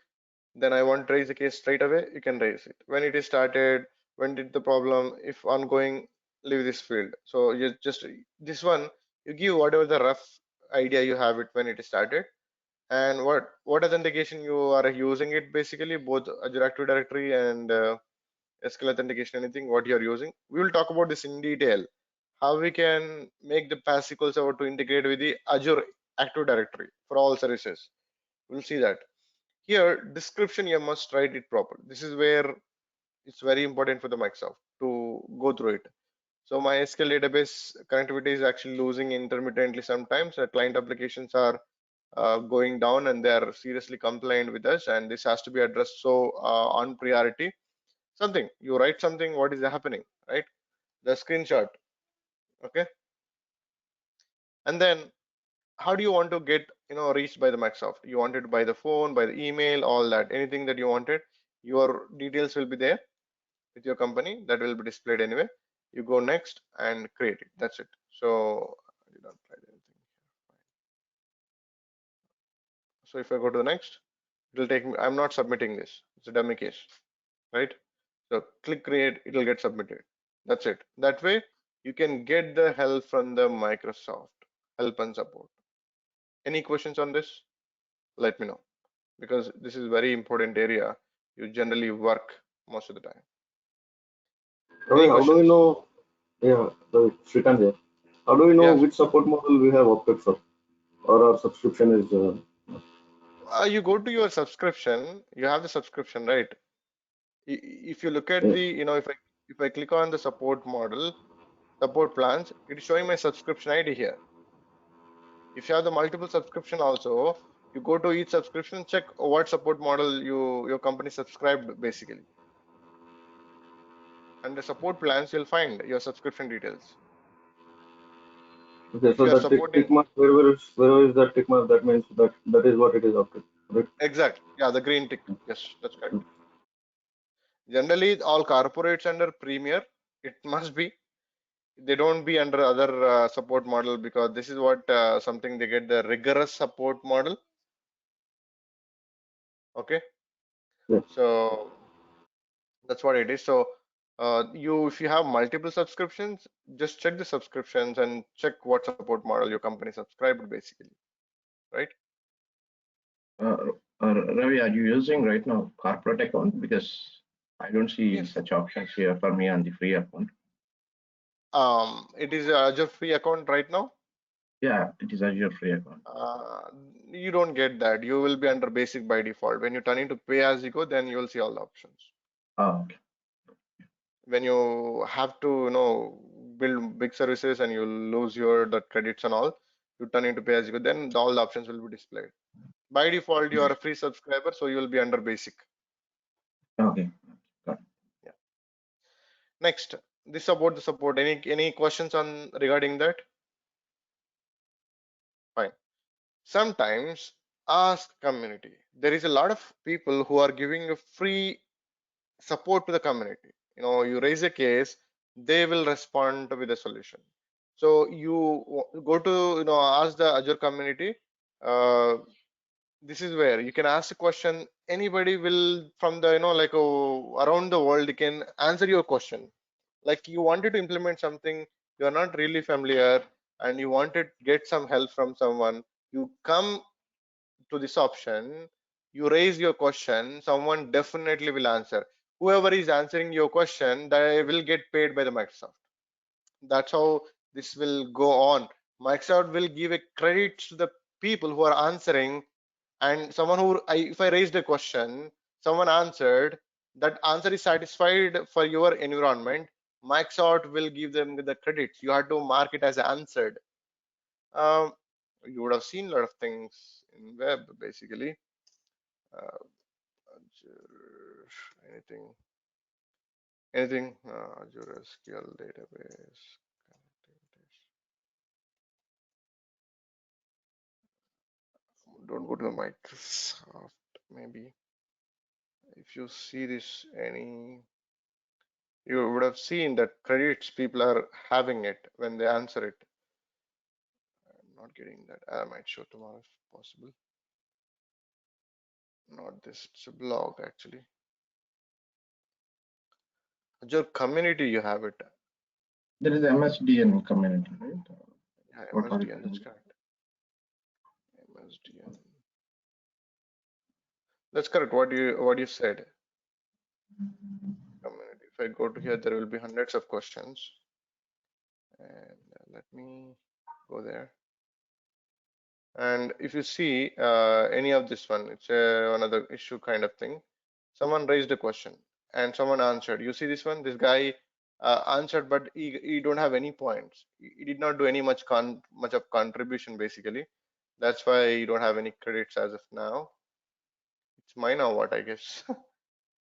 Then I want to raise the case straight away. You can raise it. When it is started, when did the problem, if ongoing, leave this field. So you just this one, you give whatever the rough idea you have it when it is started, and what authentication you are using it, basically both Azure Active Directory and SQL authentication, anything what you are using. We will talk about this in detail. How we can make the PaaS SQL Server to integrate with the Azure Active Directory for all services. We'll see that. Here, description, you must write it proper. This is where it's very important for the Microsoft to go through it. So MySQL database connectivity is actually losing intermittently sometimes. Client applications are going down and they are seriously compliant with us, and this has to be addressed. So on priority, something you write something, what is happening, right? The screenshot, okay? And then how do you want to get reached by the Microsoft? You want it by the phone, by the email, all that, anything that you wanted, your details will be there with your company, that will be displayed anyway. You go next and create it, that's it. So I did not write anything. So if I go to the next, it will take me, I'm not submitting this, it's a dummy case, right? So click create, it will get submitted. That's it. That way you can get the help from the Microsoft help and support. Any questions on this? Let me know, because this is very important area you generally work most of the time. Ravi, Any how do we questions? know? Yeah, Ravi, Shrikant here. How do we know Yeah, which support model we have opted for, or our subscription is? you go to your subscription, you have the subscription, right? If you look at Yeah. the, if I click on the support model, support plans, it is showing my subscription ID here. If you have the multiple subscription also, you go to each subscription, check what support model your company subscribed basically. And the support plans, you'll find your subscription details. Okay, If so you are the tick supporting, mark, wherever is that tick mark, that means that is what it is opted, right? exact, yeah, the green tick. Yes, that's correct. Generally, all corporates under Premier, it must be. They don't be under other support model, because this is what something they get the rigorous support model. Okay, Yeah. so that's what it is. So if you have multiple subscriptions, just check the subscriptions and check what support model your company subscribed basically, right? Uh, Ravi, are you using right now corporate account? Because I don't see Yes. such options here for me on the free account. It is a Azure free account right now. Yeah, it is Azure free account. Uh, you don't get that. You will be under basic by default. When you turn into pay as you go, then you will see all the options. Oh, okay. When you have to, build big services and you lose your the credits and all, you turn into pay as you go, then all the options will be displayed. By default, you are a free subscriber, so you will be under basic. Okay. Got it. Yeah. Next, this about the support. Any questions on regarding that? Fine. Sometimes ask community. There is a lot of people who are giving a free support to the community. You raise a case, they will respond with a solution. So you go to ask the Azure community. Uh, this is where you can ask a question. Anybody will from the like around the world can answer your question. Like you wanted to implement something, you are not really familiar, and you wanted to get some help from someone. You come to this option, you raise your question, someone definitely will answer. Whoever is answering your question, they will get paid by the Microsoft. That's how this will go on. Microsoft will give a credit to the people who are answering, and someone if I raised a question, someone answered, that answer is satisfied for your environment, Microsoft will give them the credits. You have to mark it as answered. Um, you would have seen a lot of things in web basically. Uh, anything, Azure SQL database. Don't go to the Microsoft. Maybe if you see this, you would have seen that credits people are having it when they answer it. I'm not getting that. I might show tomorrow if possible. Not this. It's a blog actually. Azure community, you have it. There is MSDN community, right? Yeah, What are you MSDN. That's saying? correct. MSDN. That's correct. What you said. Community. If I go to here, there will be hundreds of questions. And let me go there. And if you see any of this one, it's another issue kind of thing. Someone raised a question and someone answered. You see this one, this guy answered, but he don't have any points. He did not do any much of contribution basically. That's why you don't have any credits as of now. It's mine or what, I guess.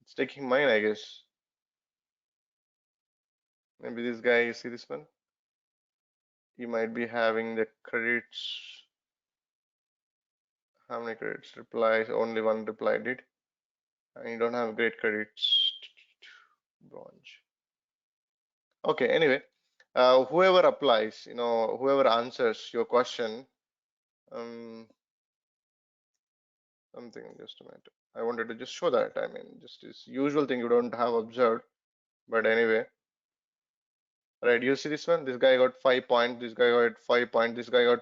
It's taking mine, I guess. Maybe this guy, you see this one? He might be having the credits. How many credits? Replies, only one reply did. And you don't have great credits. Bronze. Okay, anyway, whoever applies, whoever answers your question, something, just a minute. I wanted to just show that. I mean, just this usual thing you don't have observed, but anyway, right? You see this one? This guy got 5 points. This guy got 5 points. This guy got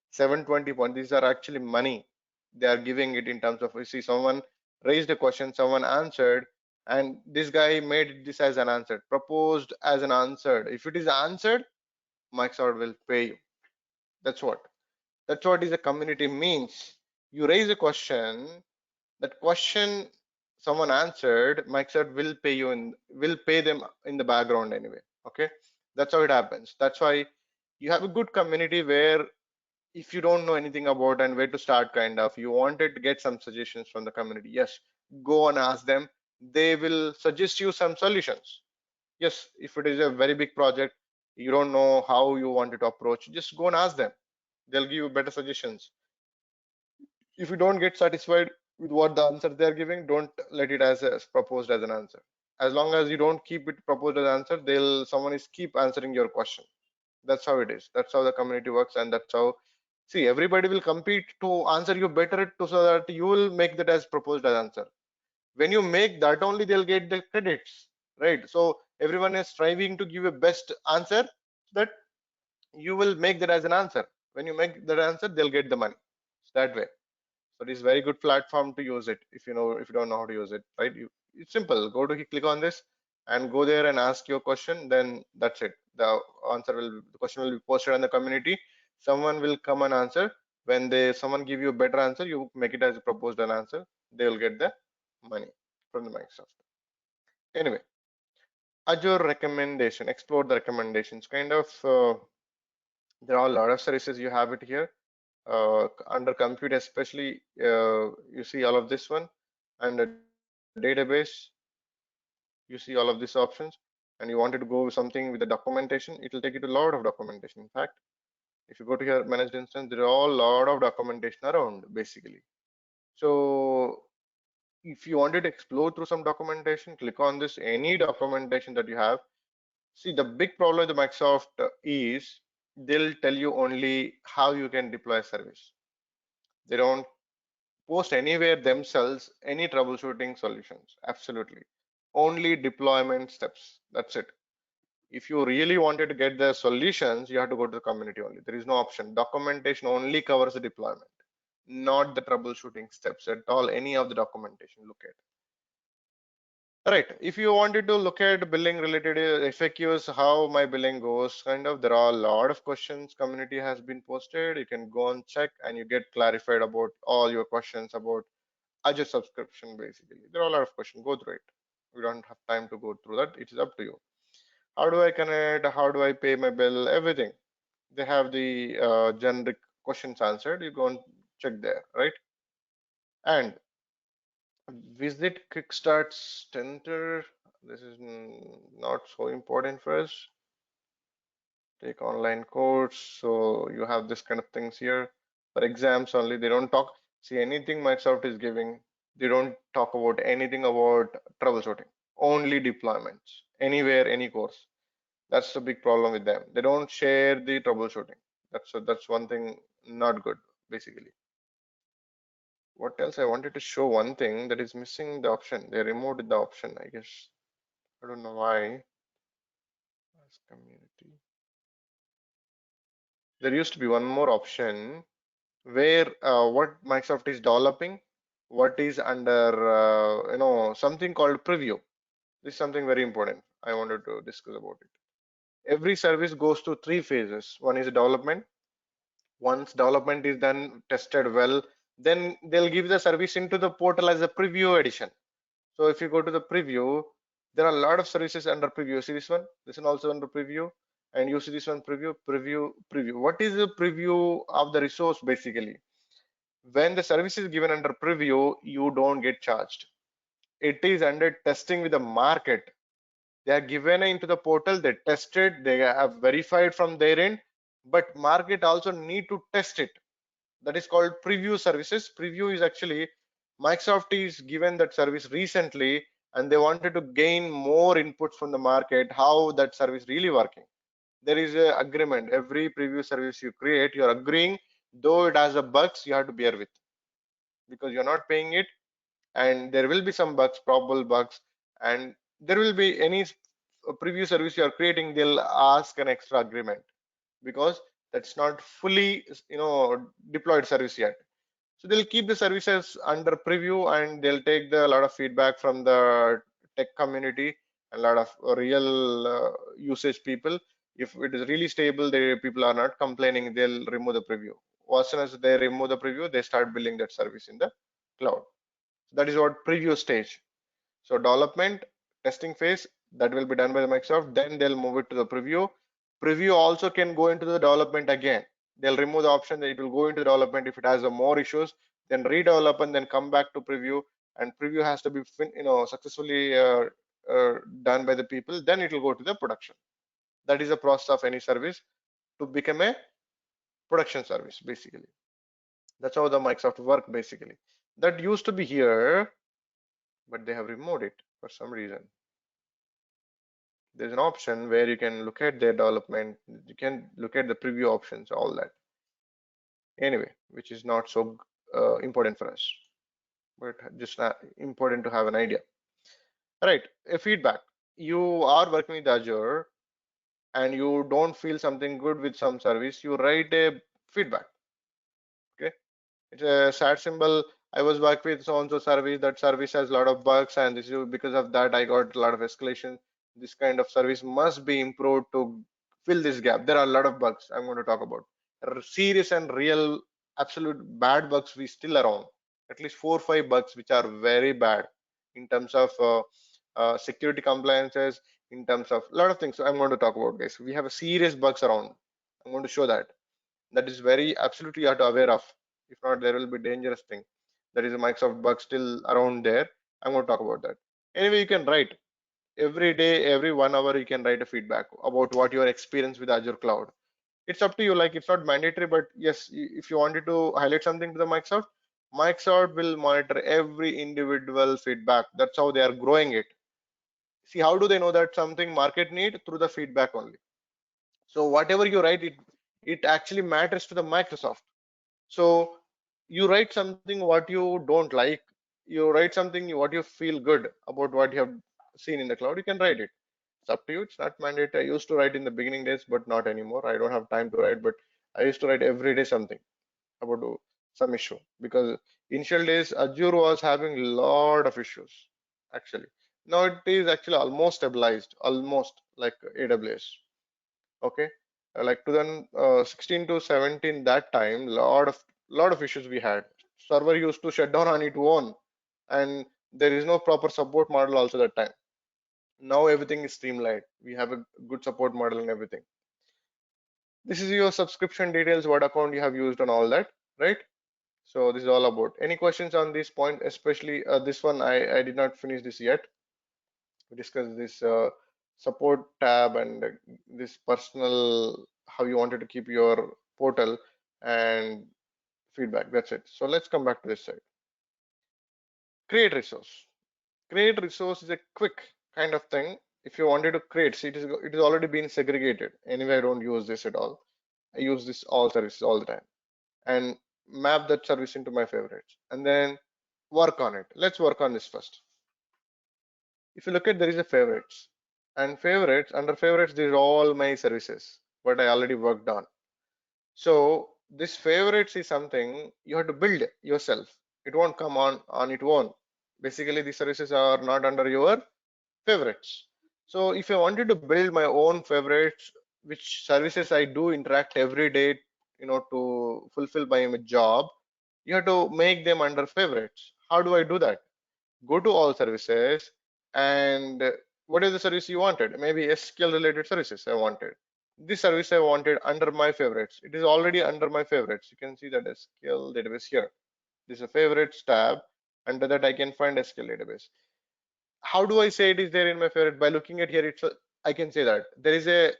720 points. These are actually money. They are giving it in terms of, you see, someone raised a question, someone answered, and this guy made this as an answer, proposed as an answered. If it is answered, Microsoft will pay you. That's what. That's what is a community means. You raise a question, that question someone answered, Microsoft will pay you will pay them in the background anyway. Okay, that's how it happens. That's why you have a good community where if you don't know anything about and where to start, kind of, you wanted to get some suggestions from the community. Yes, go and ask them. They will suggest you some solutions. Yes, if it is a very big project, you don't know how you wanted to approach, just go and ask them. They'll give you better suggestions. If you don't get satisfied with what the answer they're giving, don't let it as proposed as an answer. As long as you don't keep it proposed as an answer, someone is keep answering your question. That's how it is. That's how the community works, and that's how, see, everybody will compete to answer you better so that you will make that as proposed as answer. When you make that, only they'll get the credits, right? So everyone is striving to give a best answer, that you will make that as an answer. When you make that answer, they'll get the money. It's that way. So it is very good platform to use it if you don't know how to use it, right? It's simple. Go to click on this and go there and ask your question. Then that's it. The question will be posted on the community. Someone will come and answer. When someone give you a better answer, you make it as a proposed an answer. They will get the money from the Microsoft. Anyway, Azure recommendation. Explore the recommendations. Kind of, there are a lot of services. You have it here. Under compute especially, you see all of this one, and the database, you see all of these options, and you wanted to go something with the documentation, it will take you to a lot of documentation. In fact, if you go to your managed instance, there are a lot of documentation around basically. So if you wanted to explore through some documentation, click on this, any documentation that you have. See, the big problem with Microsoft is they'll tell you only how you can deploy a service. They don't post anywhere themselves any troubleshooting solutions. Absolutely. Only deployment steps. That's it. If you really wanted to get the solutions, you have to go to the community only. There is no option. Documentation only covers the deployment, not the troubleshooting steps at all. Any of the documentation, look at. Right. If you wanted to look at billing related FAQs, how my billing goes, kind of, there are a lot of questions community has been posted. You can go and check and you get clarified about all your questions about Azure subscription. Basically, there are a lot of questions. Go through it. We don't have time to go through that. It is up to you. How do I connect? How do I pay my bill? Everything. They have the generic questions answered. You go and check there, right? And visit Kickstart Center. This is not so important for us. Take online course. So you have this kind of things here. For exams only, they don't talk. See, anything Microsoft is giving, they don't talk about anything about troubleshooting. Only deployments. Anywhere, any course. That's the big problem with them. They don't share the troubleshooting. That's one thing not good, basically. What else? I wanted to show one thing that is missing the option. They removed the option, I guess. I don't know why. As community. There used to be one more option where what Microsoft is developing, what is under something called preview. This is something very important. I wanted to discuss about it. Every service goes to 3 phases. One is development. Once development is done, tested well, then they'll give the service into the portal as a preview edition. So if you go to the preview, There are a lot of services under preview. See this one also under preview, and you see this one preview. What is the preview of the resource basically? When the service is given under preview, you don't get charged. It is under testing with the market. They are given into the portal, they test it, they have verified from their end, but market also need to test it. That is called preview services. Preview is actually Microsoft is given that service recently and they wanted to gain more inputs from the market, how that service really working. There is a agreement. Every preview service you create, you're agreeing, though it has a bugs, you have to bear with, because you're not paying it, and there will be some bugs, probable bugs, and there will be any preview service you are creating, they'll ask an extra agreement because that's not fully deployed service yet. So they'll keep the services under preview and they'll take a lot of feedback from the tech community, a lot of real usage people. If it is really stable, the people are not complaining, they'll remove the preview. As soon as they remove the preview, they start building that service in the cloud. That is what preview stage. So development, testing phase, that will be done by the Microsoft. Then they'll move it to the preview. Preview also can go into the development again. They'll remove the option that it will go into development if it has more issues, then redevelop and then come back to preview. And preview has to be successfully done by the people. Then it will go to the production. That is the process of any service to become a production service basically. That's how the Microsoft work basically. That used to be here, but they have removed it for some reason. There's an option where you can look at their development, you can look at the preview options, all that. Anyway, which is not so important for us, but just important to have an idea. Right, a feedback. You are working with Azure and you don't feel something good with some service, you write a feedback. Okay, it's a sad symbol. I was working with so-and-so service, that service has a lot of bugs, and this is because of that I got a lot of escalation. This kind of service must be improved to fill this gap. There are a lot of bugs I'm going to talk about. Serious and real, absolute bad bugs we still around. At least 4 or 5 bugs which are very bad in terms of security compliances, in terms of a lot of things. So I'm going to talk about, guys. We have a serious bugs around. I'm going to show that. That is very absolutely you have to aware of. If not, there will be dangerous thing. There is a Microsoft bug still around there. I'm going to talk about that. Anyway, you can write every day, every 1 hour, you can write a feedback about what your experience with Azure Cloud. It's up to you. Like, it's not mandatory, but yes, if you wanted to highlight something to the Microsoft will monitor every individual feedback. That's how they are growing it. See, how do they know that something market need? Through the feedback only. So whatever you write, it actually matters to the Microsoft. So you write something what you don't like, you write something what you feel good about what you have seen in the cloud, you can write it. It's up to you. It's not mandatory. I used to write in the beginning days, but not anymore. I don't have time to write, but I used to write every day something about some issue, because initial days Azure was having a lot of issues actually. Now it is actually almost stabilized, almost like AWS. Okay, like 2016 to 17, that time lot of issues we had. Server used to shut down on its own, and there is no proper support model also that time. Now everything is streamlined, we have a good support model and everything. This is your subscription details, what account you have used and all that, right? So this is all about. Any questions on this point, especially this one? I did not finish this yet. We discussed this support tab and this personal, how you wanted to keep your portal and feedback. That's it. So let's come back to this side. Create resource. Create resource is a quick kind of thing. If you wanted to create, see, it is already been segregated. Anyway, I don't use this at all. I use this all services all the time and map that service into my favorites and then work on it. Let's work on this first. If you look at, there is a favorites, and favorites, under favorites these are all my services what I already worked on. So this favorites is something you have to build yourself. It won't come on its own. Basically these services are not under your favorites. So if I wanted to build my own favorites, which services I do interact every day, to fulfill my job, you have to make them under favorites. How do I do that? Go to all services and what is the service you wanted? Maybe SQL related services I wanted. This service I wanted under my favorites. It is already under my favorites. You can see that SQL database here. This is a favorites tab. Under that I can find SQL database. How do I say it is there in my favorite? By looking at here, I can say that there is a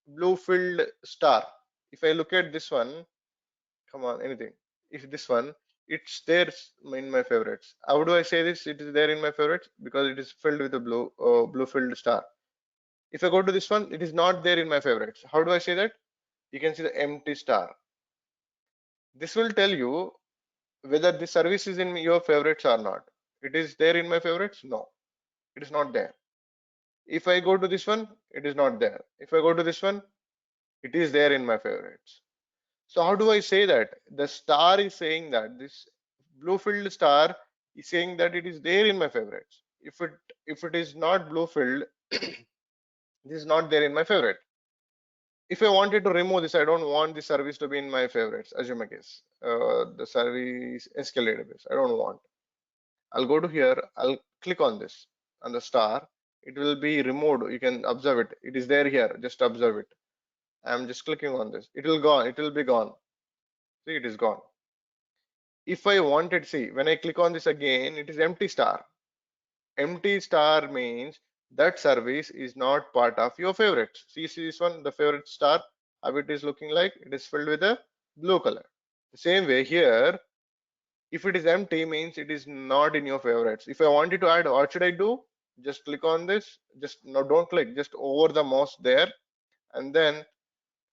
blue filled star. If I look at this one, come on, anything. If this one, it's there in my favorites. How do I say this? It is there in my favorites because it is filled with a blue filled star. If I go to this one, it is not there in my favorites. How do I say that? You can see the empty star. This will tell you whether the service is in your favorites or not. It is there in my favorites? No, it is not there. If I go to this one, it is not there. If I go to this one, it is there in my favorites. So how do I say that? The star is saying that this blue filled star is saying that it is there in my favorites. If it is not blue filled, this is not there in my favorite. If I wanted to remove this, I don't want the service to be in my favorites. Assume a case, the service SQL database. I don't want. I'll go to here. I'll click on this on the star. It will be removed. You can observe it. It is there here. Just observe it. I'm just clicking on this. It will gone. It will be gone. See, it is gone. If I wanted, see, when I click on this again, it is empty star. Empty star means that service is not part of your favorites. See this one, the favorite star, how it is looking like? It is filled with a blue color. The same way here, if it is empty means it is not in your favorites. If I wanted to add, what should I do? Just click on this. Just no, don't click. Just over the mouse there, and then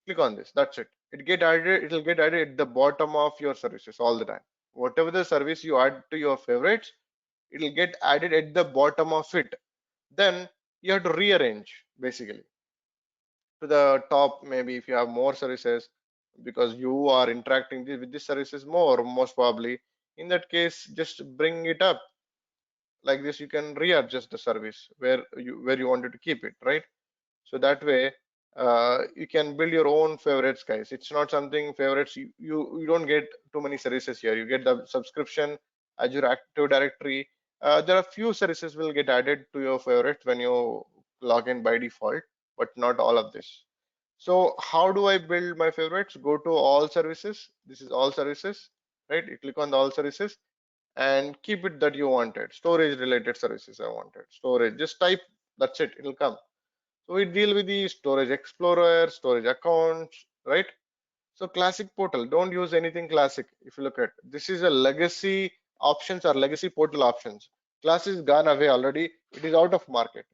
click on this. That's it. It will get added at the bottom of your services all the time. Whatever the service you add to your favorites, it will get added at the bottom of it. Then you have to rearrange basically to the top. Maybe if you have more services because you are interacting with these services more, most probably in that case, just bring it up like this. You can readjust the service where you wanted to keep it, right? So that way you can build your own favorites, guys. It's not something favorites. You don't get too many services here. You get the subscription, Azure Active Directory. There are few services will get added to your favorites when you log in by default, but not all of this. So how do I build my favorites? Go to all services. This is all services, right? You click on the all services and keep it that you wanted. Storage related services I wanted. Storage, just type, that's it, it'll come. So we deal with the storage explorer, storage accounts, right? So classic portal, don't use anything classic. If you look at this is a legacy options or legacy portal options. Classic is gone away already. It is out of market.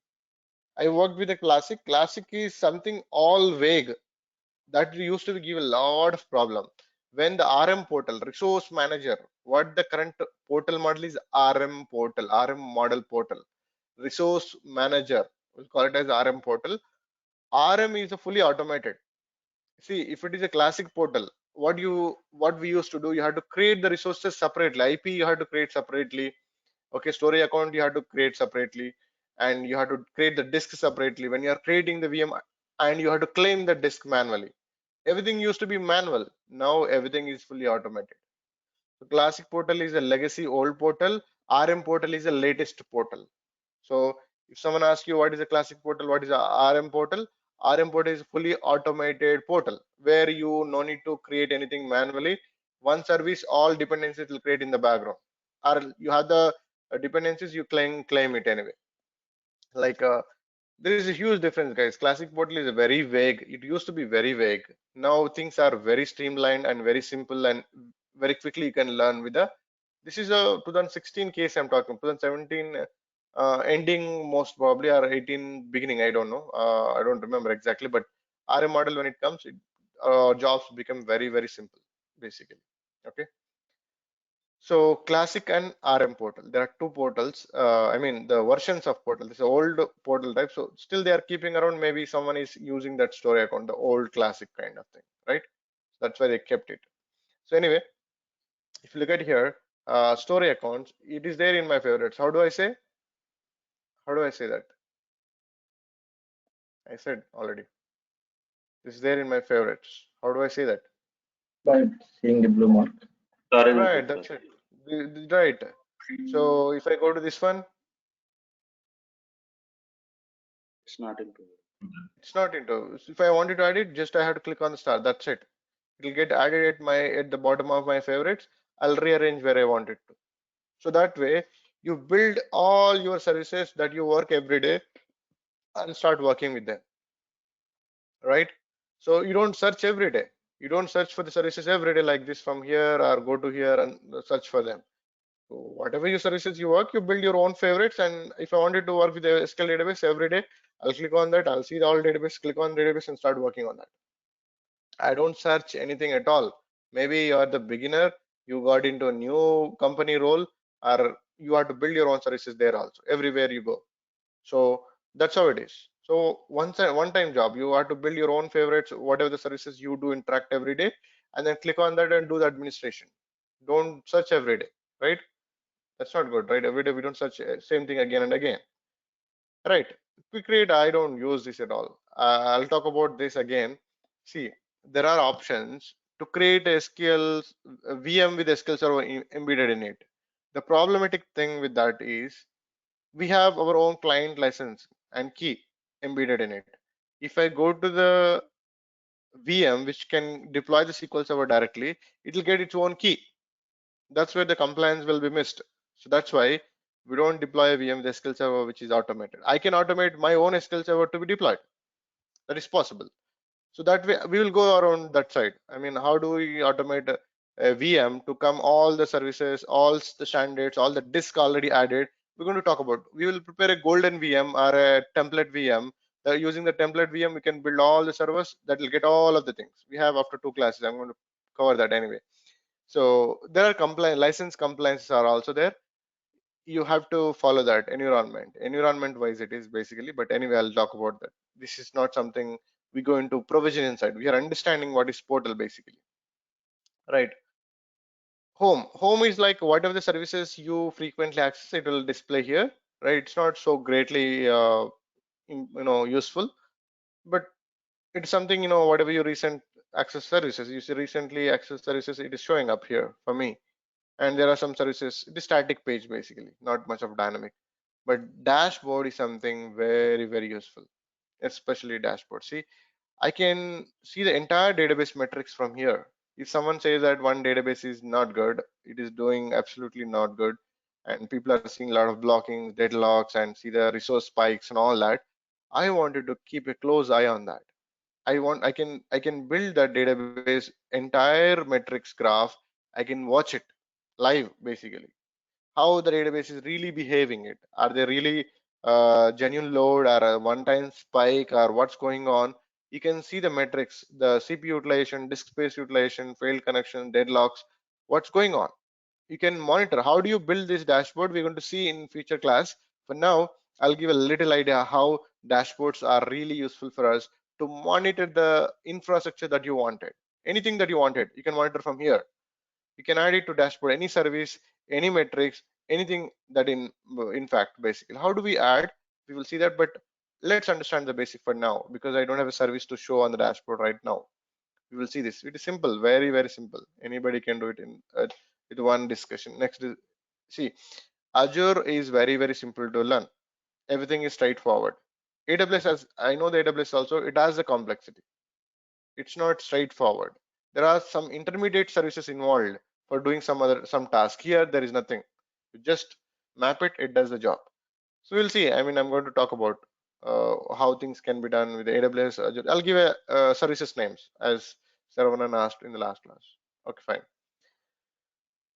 I worked with a classic. Classic is something all vague that used to give a lot of problem. When the RM portal, resource manager, what the current portal model is RM portal, RM model portal, resource manager, we'll call it as RM portal. RM is a fully automated. See, if it is a classic portal, what we used to do, you had to create the resources separately. IP you had to create separately. Okay, storage account you had to create separately, and you had to create the disk separately. When you are creating the VM, and you have to claim the disk manually. Everything used to be manual. Now everything is fully automated. So classic portal is a legacy old portal. RM portal is the latest portal. So if someone asks you what is a classic portal, what is a RM portal? RM portal is fully automated portal where you no need to create anything manually. One service, all dependencies will create in the background. Or you have the dependencies, you claim it anyway. Like there is a huge difference, guys. Classic portal is very vague. It used to be very vague. Now things are very streamlined and very simple, and very quickly you can learn with the. This is a 2016 case I'm talking. 2017 ending most probably, or 18 beginning. I don't know. I don't remember exactly. But RM model, when it comes, jobs become very simple basically. Okay. So classic and RM portal, there are two portals. I mean the versions of portal. This is old portal type. So still they are keeping around. Maybe someone is using that story account, the old classic kind of thing, right? That's why they kept it. So anyway, if you look at here, story accounts, it is there in my favorites. How do I say? How do I say that? I said already. This is there in my favorites. How do I say that? By seeing the blue mark. Right, that's it. Right. So if I go to this one, It's not into. It's not into. If I wanted to add it, just I have to click on the star. That's it. It will get added at the bottom of my favorites. I'll rearrange where I want it to. So that way, you build all your services that you work every day and start working with them, right? So you don't search every day. You don't search for the services every day like this from here or go to here and search for them. So whatever your services you work, you build your own favorites. And if I wanted to work with the SQL database every day, I'll click on that. I'll see the all database, click on database and start working on that. I don't search anything at all. Maybe you are the beginner, you got into a new company role, or you have to build your own services there also, everywhere you go. So that's how it is. So one-time job, you have to build your own favorites, whatever the services you do interact every day, and then click on that and do the administration. Don't search every day, right? That's not good, right? Every day we don't search same thing again and again, right? Quick read, I don't use this at all. I'll talk about this again. See, there are options to create a SQL VM with SQL Server embedded in it. The problematic thing with that is we have our own client license and key embedded in it. If I go to the VM which can deploy the SQL Server directly, it will get its own key. That's where the compliance will be missed. So that's why we don't deploy a VM with SQL Server which is automated. I can automate my own SQL Server to be deployed. That is possible. So that way we will go around that side. I mean, how do we automate a VM to come all the services, all the standards, all the disk already added? We're going to talk about. We will prepare a golden VM or a template VM. Using the template VM, we can build all the servers that will get all of the things. We have after 2 classes. I'm going to cover that anyway. So there are license compliances are also there. You have to follow that environment wise it is basically, but anyway, I'll talk about that. This is not something we go into provision inside. We are understanding what is portal basically, right? Home is like whatever the services you frequently access, it will display here, right? It's not so greatly useful, but it's something, whatever your recent access services, you see recently access services, it is showing up here for me. And there are some services, it is static page basically, not much of dynamic. But dashboard is something very, very useful, especially dashboard. See, I can see the entire database metrics from here. If someone says that one database is not good, it is doing absolutely not good, and people are seeing a lot of blockings, deadlocks, and see the resource spikes and all that, I wanted to keep a close eye on that. I can build that database entire metrics graph. I can watch it live basically, how the database is really behaving it. Are they really genuine load or a one-time spike or what's going on? You can see the metrics, the CPU utilization, disk space utilization, failed connection, deadlocks, what's going on. You can monitor. How do you build this dashboard? We're going to see in future class. For now, I'll give a little idea how dashboards are really useful for us to monitor the infrastructure that you wanted. Anything that you wanted, you can monitor from here. You can add it to dashboard, any service, any metrics, anything that in fact basically. How do we add? We will see that, but let's understand the basic for now, because I don't have a service to show on the dashboard right now. We will see this. It is simple, very, very simple. Anybody can do it in with one discussion. Next is, see, Azure is very, very simple to learn. Everything is straightforward. AWS has, I know the AWS also, it has the complexity. It's not straightforward. There are some intermediate services involved for doing some task. Here there is nothing. You just map it, it does the job. So we'll see. I mean, I'm going to talk about how things can be done with AWS. Azure. I'll give a services names as Saravanan asked in the last class. Okay, fine.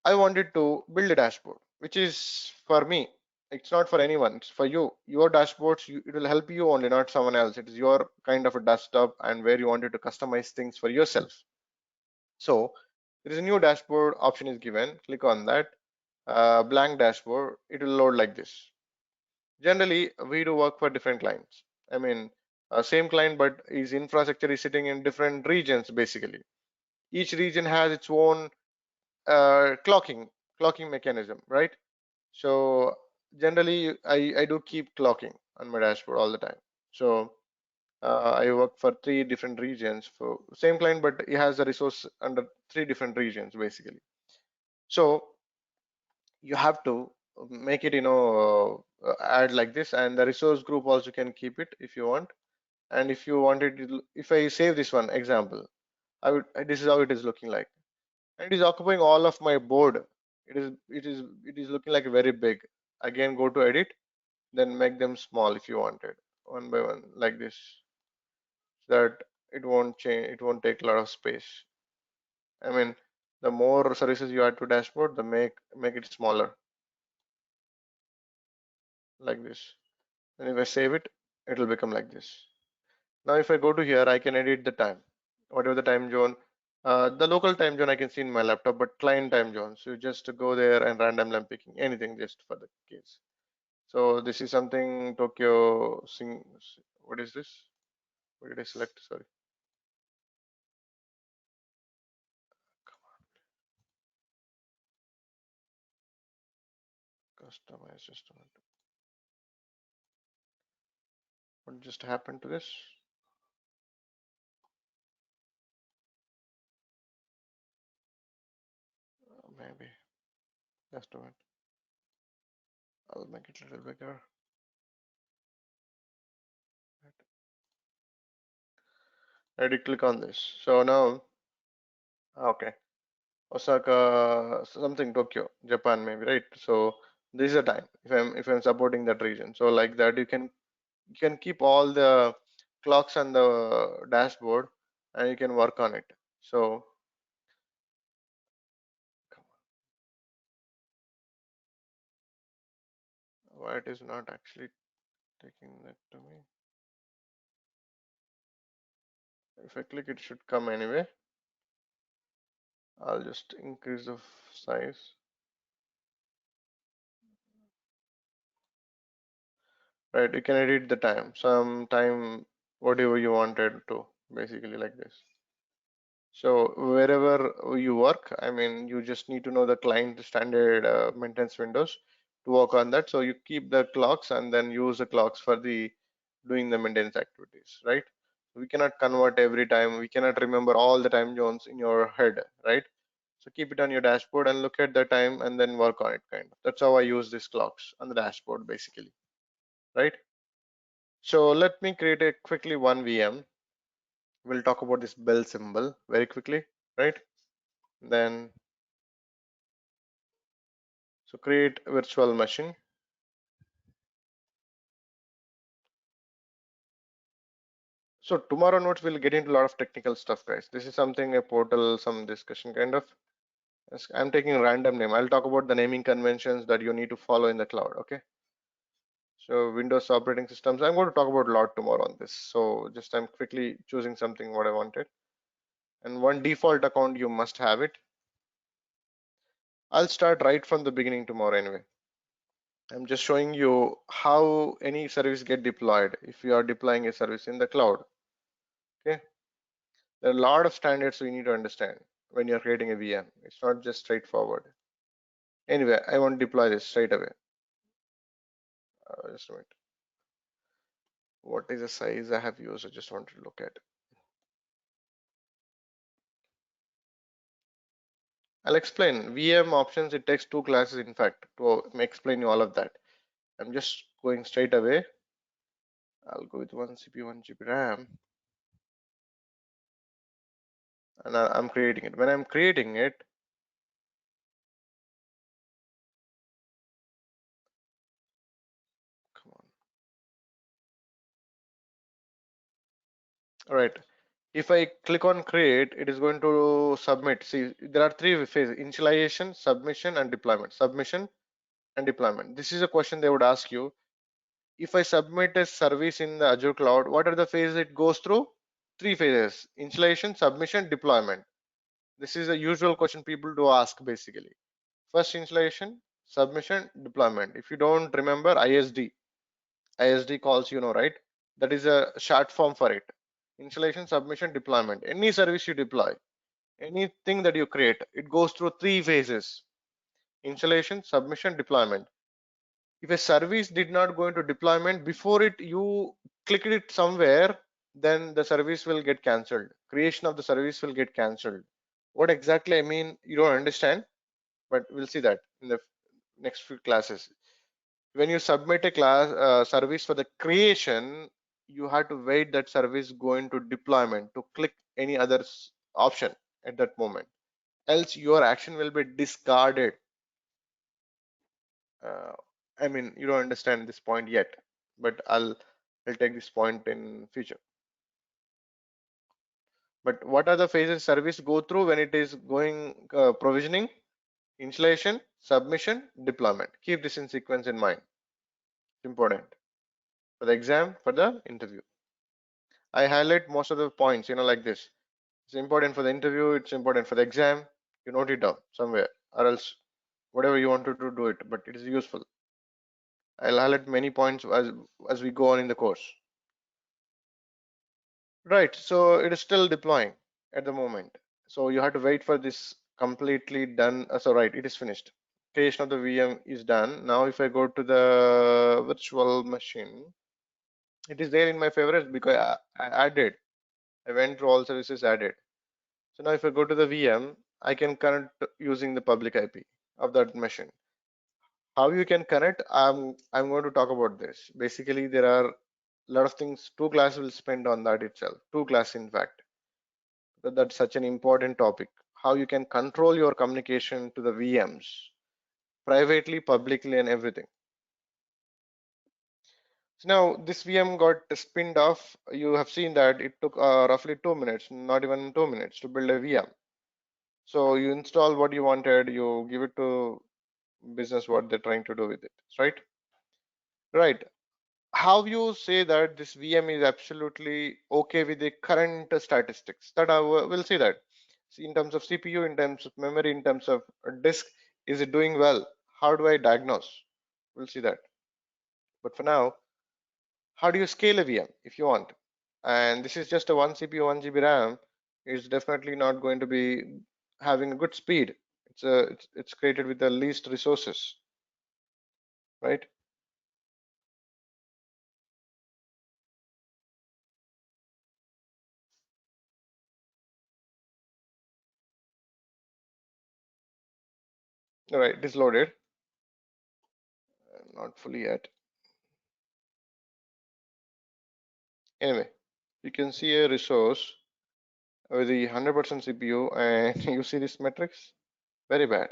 I wanted to build a dashboard, which is for me. It's not for anyone. It's for you. Your dashboards, it will help you only, not someone else. It is your kind of a desktop and where you wanted to customize things for yourself. So there is a new dashboard option is given. Click on that. Blank dashboard. It will load like this. Generally, we do work for different clients. I mean, same client, but his infrastructure is sitting in different regions basically. Each region has its own clocking mechanism, right? So generally, I do keep clocking on my dashboard all the time. So I work for 3 different regions for same client, but it has a resource under 3 different regions basically. So you have to make it, add like this, and the resource group also can keep it if you want. And if you want it, if I save this one example, this is how it is looking like, and it is occupying all of my board. It is looking like very big. Again, go to edit, then make them small if you wanted, one by one like this, so that it won't change, it won't take a lot of space. I mean, the more services you add to dashboard, the make it smaller like this. And if I save it, it will become like this. Now if I go to here, I can edit the time, whatever the time zone. The local time zone I can see in my laptop, but client time zone, so you just go there and randomly I'm picking anything just for the case. So this is something Tokyo sing. What is this? What did I select? Sorry. Customize system. What just happened to this? Maybe just a minute. I'll make it a little bigger. I did click on this. So now, okay, Osaka, something Tokyo, Japan, maybe, right? So this is the time if I'm supporting that region. So like that, you can keep all the clocks on the dashboard, and you can work on it. So why it is not actually taking that to me? If I click, it should come anyway. I'll just increase the size. Right, you can edit the time, some time, whatever you wanted to, basically like this. So wherever you work, I mean, you just need to know the client standard maintenance windows to work on that. So you keep the clocks and then use the clocks for the doing the maintenance activities, right? We cannot convert every time. We cannot remember all the time zones in your head, right? So keep it on your dashboard and look at the time and then work on it, kind of. That's how I use these clocks on the dashboard, basically, right? So let me create a quickly one VM. We'll talk about this bell symbol very quickly, right? Then, so create virtual machine. So tomorrow notes we'll get into a lot of technical stuff, guys. This is something a portal, some discussion kind of. Yes, I'm taking a random name. I'll talk about the naming conventions that you need to follow in the cloud. Okay. So Windows operating systems. I'm going to talk about a lot tomorrow on this. So just I'm quickly choosing something what I wanted. And one default account, you must have it. I'll start right from the beginning tomorrow anyway. I'm just showing you how any service get deployed if you are deploying a service in the cloud. Okay, there are a lot of standards we need to understand when you're creating a VM. It's not just straightforward. Anyway, I want to deploy this straight away. Just a minute. What is the size I have used? I just want to look at. I'll explain VM options. It takes two classes, in fact, to explain you all of that. I'm just going straight away. I'll go with 1 CPU, 1 GB RAM, and I'm creating it. When I'm creating it, come on. All right. If I click on create, it is going to submit. See, there are three phases: initialization, submission, and deployment. Submission and deployment. This is a question they would ask you. If I submit a service in the Azure cloud, what are the phases it goes through? Three phases: initialization, submission, deployment. This is a usual question people do ask basically. First installation, submission, deployment. If you don't remember ISD, ISD calls, right? That is a short form for it. Installation, submission, deployment. Any service you deploy, anything that you create, it goes through three phases: installation, submission, deployment. If a service did not go into deployment before it, you clicked it somewhere, then the service will get cancelled. Creation of the service will get cancelled. What exactly I mean, you don't understand, but we'll see that in the next few classes. When you submit a class service for the creation, you have to wait that service go into deployment to click any other option at that moment, else your action will be discarded. uh, I mean, you don't understand this point yet, but I'll take this point in future. But what are the phases service go through when it is going provisioning, installation, submission, deployment? Keep this in sequence in mind. It's important for the exam, for the interview. I highlight most of the points, like this. It's important for the interview, it's important for the exam. You note it down somewhere, or else whatever you want to do it, but it is useful. I'll highlight many points as we go on in the course. Right, so it is still deploying at the moment. So you have to wait for this completely done. So right, it is finished. Creation of the VM is done. Now if I go to the virtual machine, it is there in my favorites because I added. I went through all services added. So now if I go to the VM, I can connect using the public IP of that machine. How you can connect, I'm going to talk about this. Basically, there are a lot of things. 2 classes will spend on that itself. 2 classes, in fact. That's such an important topic. How you can control your communication to the VMs, privately, publicly, and everything. So now this VM got spinned off. You have seen that it took roughly 2 minutes, not even 2 minutes, to build a VM. So you install what you wanted, you give it to business what they're trying to do with it, right? Right. How you say that this VM is absolutely okay with the current statistics? That I will see that. See, in terms of CPU, in terms of memory, in terms of disk, is it doing well? How do I diagnose? We'll see that. But for now, how do you scale a VM if you want? And this is just a 1 CPU, 1 GB RAM. It's definitely not going to be having a good speed. It's created with the least resources, right? All right, it is loaded. Not fully yet. Anyway, you can see a resource with the 100% CPU, and you see this matrix, very bad.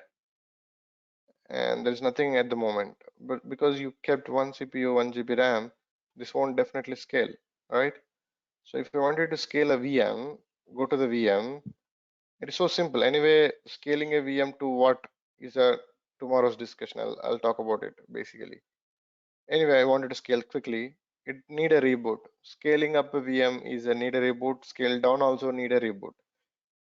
And there's nothing at the moment. But because you kept 1 CPU, 1 GB RAM, this won't definitely scale, right? So if you wanted to scale a VM, go to the VM. It is so simple. Anyway, scaling a VM to what is a tomorrow's discussion. I'll talk about it basically. Anyway, I wanted to scale quickly. It need a reboot. Scaling up a VM is a need a reboot. Scale down also need a reboot.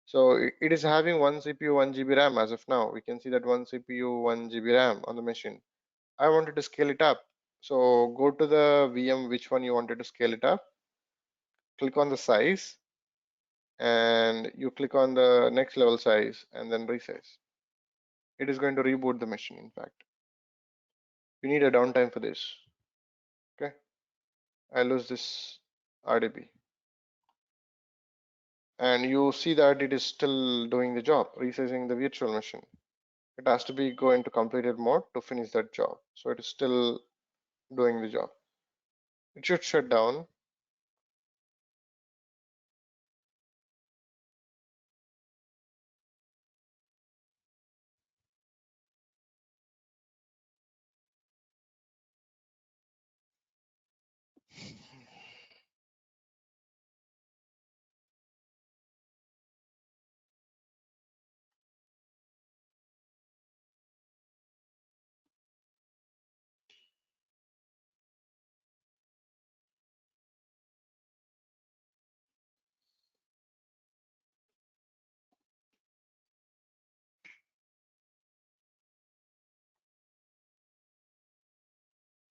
So it is having 1 CPU, 1 GB RAM as of now. We can see that 1 CPU, 1 GB RAM on the machine. I wanted to scale it up. So go to the VM, which one you wanted to scale it up. Click on the size, and you click on the next level size and then resize. It is going to reboot the machine, in fact. You need a downtime for this. Okay. I lose this RDB. And you see that it is still doing the job, resizing the virtual machine. It has to be go into completed mode to finish that job. So it is still doing the job. It should shut down.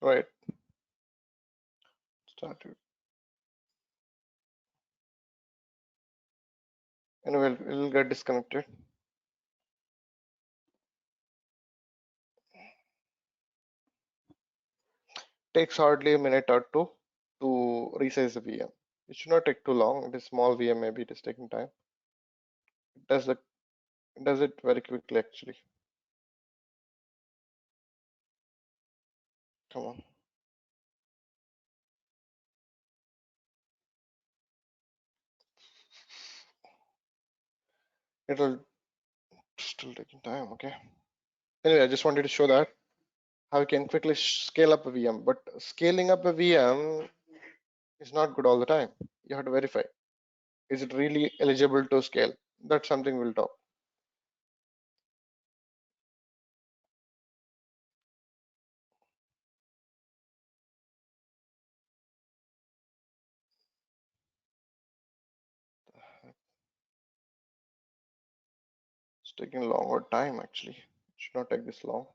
Right. Started. And we'll get disconnected. Takes hardly a minute or two to resize the VM. It should not take too long. It is small VM, maybe it is taking time. It does it very quickly actually. Come on. It'll still taking time. Okay. Anyway, I just wanted to show that how you can quickly scale up a VM, but scaling up a VM is not good all the time. You have to verify. Is it really eligible to scale? That's something we'll talk. It's taking a longer time actually. It should not take this long.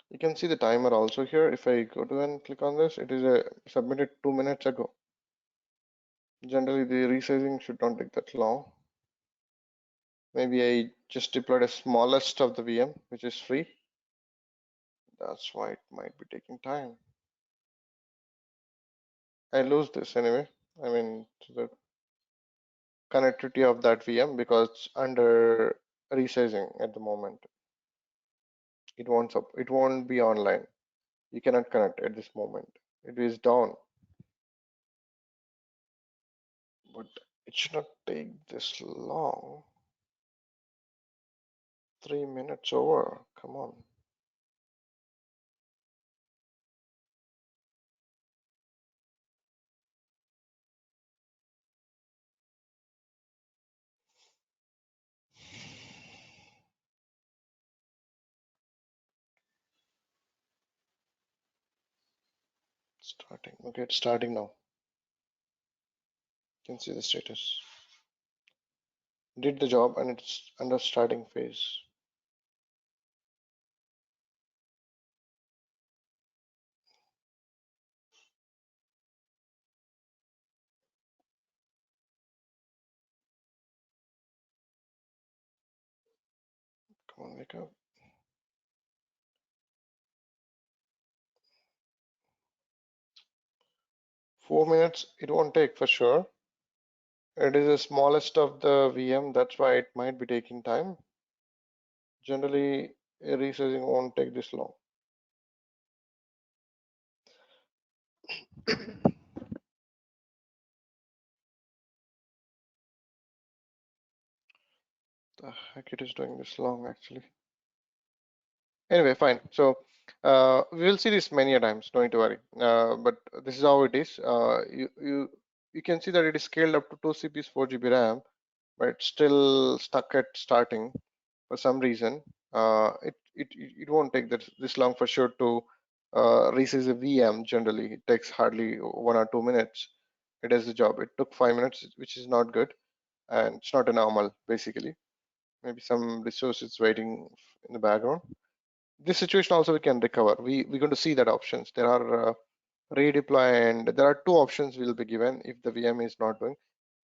You can see the timer also here. If I go to and click on this, it is submitted 2 minutes ago. Generally, the resizing should not take that long. Maybe I just deployed a smallest of the VM, which is free. That's why it might be taking time. I lose this anyway. I mean, to the connectivity of that VM because it's under resizing at the moment. It won't be online. You cannot connect at this moment. It is down. But it should not take this long. 3 minutes over. Come on. Starting. Okay, it's starting now. You can see the status. Did the job and it's under starting phase. Come on, wake up. 4 minutes, it won't take for sure. It is the smallest of the VM, that's why it might be taking time. Generally, a resizing won't take this long. The heck it is doing this long actually. Anyway, fine. So we will see this many a times, don't need to worry. But this is how it is. You can see that it is scaled up to 2 CPs, 4 GB RAM, but it's still stuck at starting for some reason. It won't take this long for sure to resize a VM. Generally, it takes hardly 1 or 2 minutes. It does the job. It took 5 minutes, which is not good, and it's not a normal basically. Maybe some resources waiting in the background. This situation also we can recover. We're going to see that options. There are redeploy, and there are two options will be given if the VM is not doing.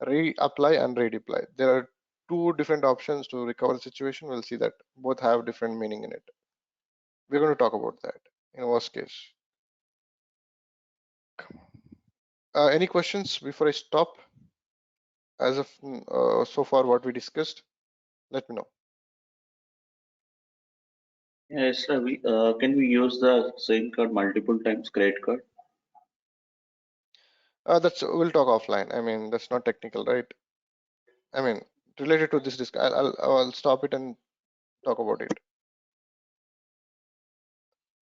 Reapply and redeploy. There are two different options to recover the situation. We'll see that both have different meaning in it. We're going to talk about that in worst case. Any questions before I stop? As of so far what we discussed, let me know. Yes, can we use the same card multiple times, credit card? That's we'll talk offline. I mean, that's not technical, right? I mean, related to this I'll stop it and talk about it.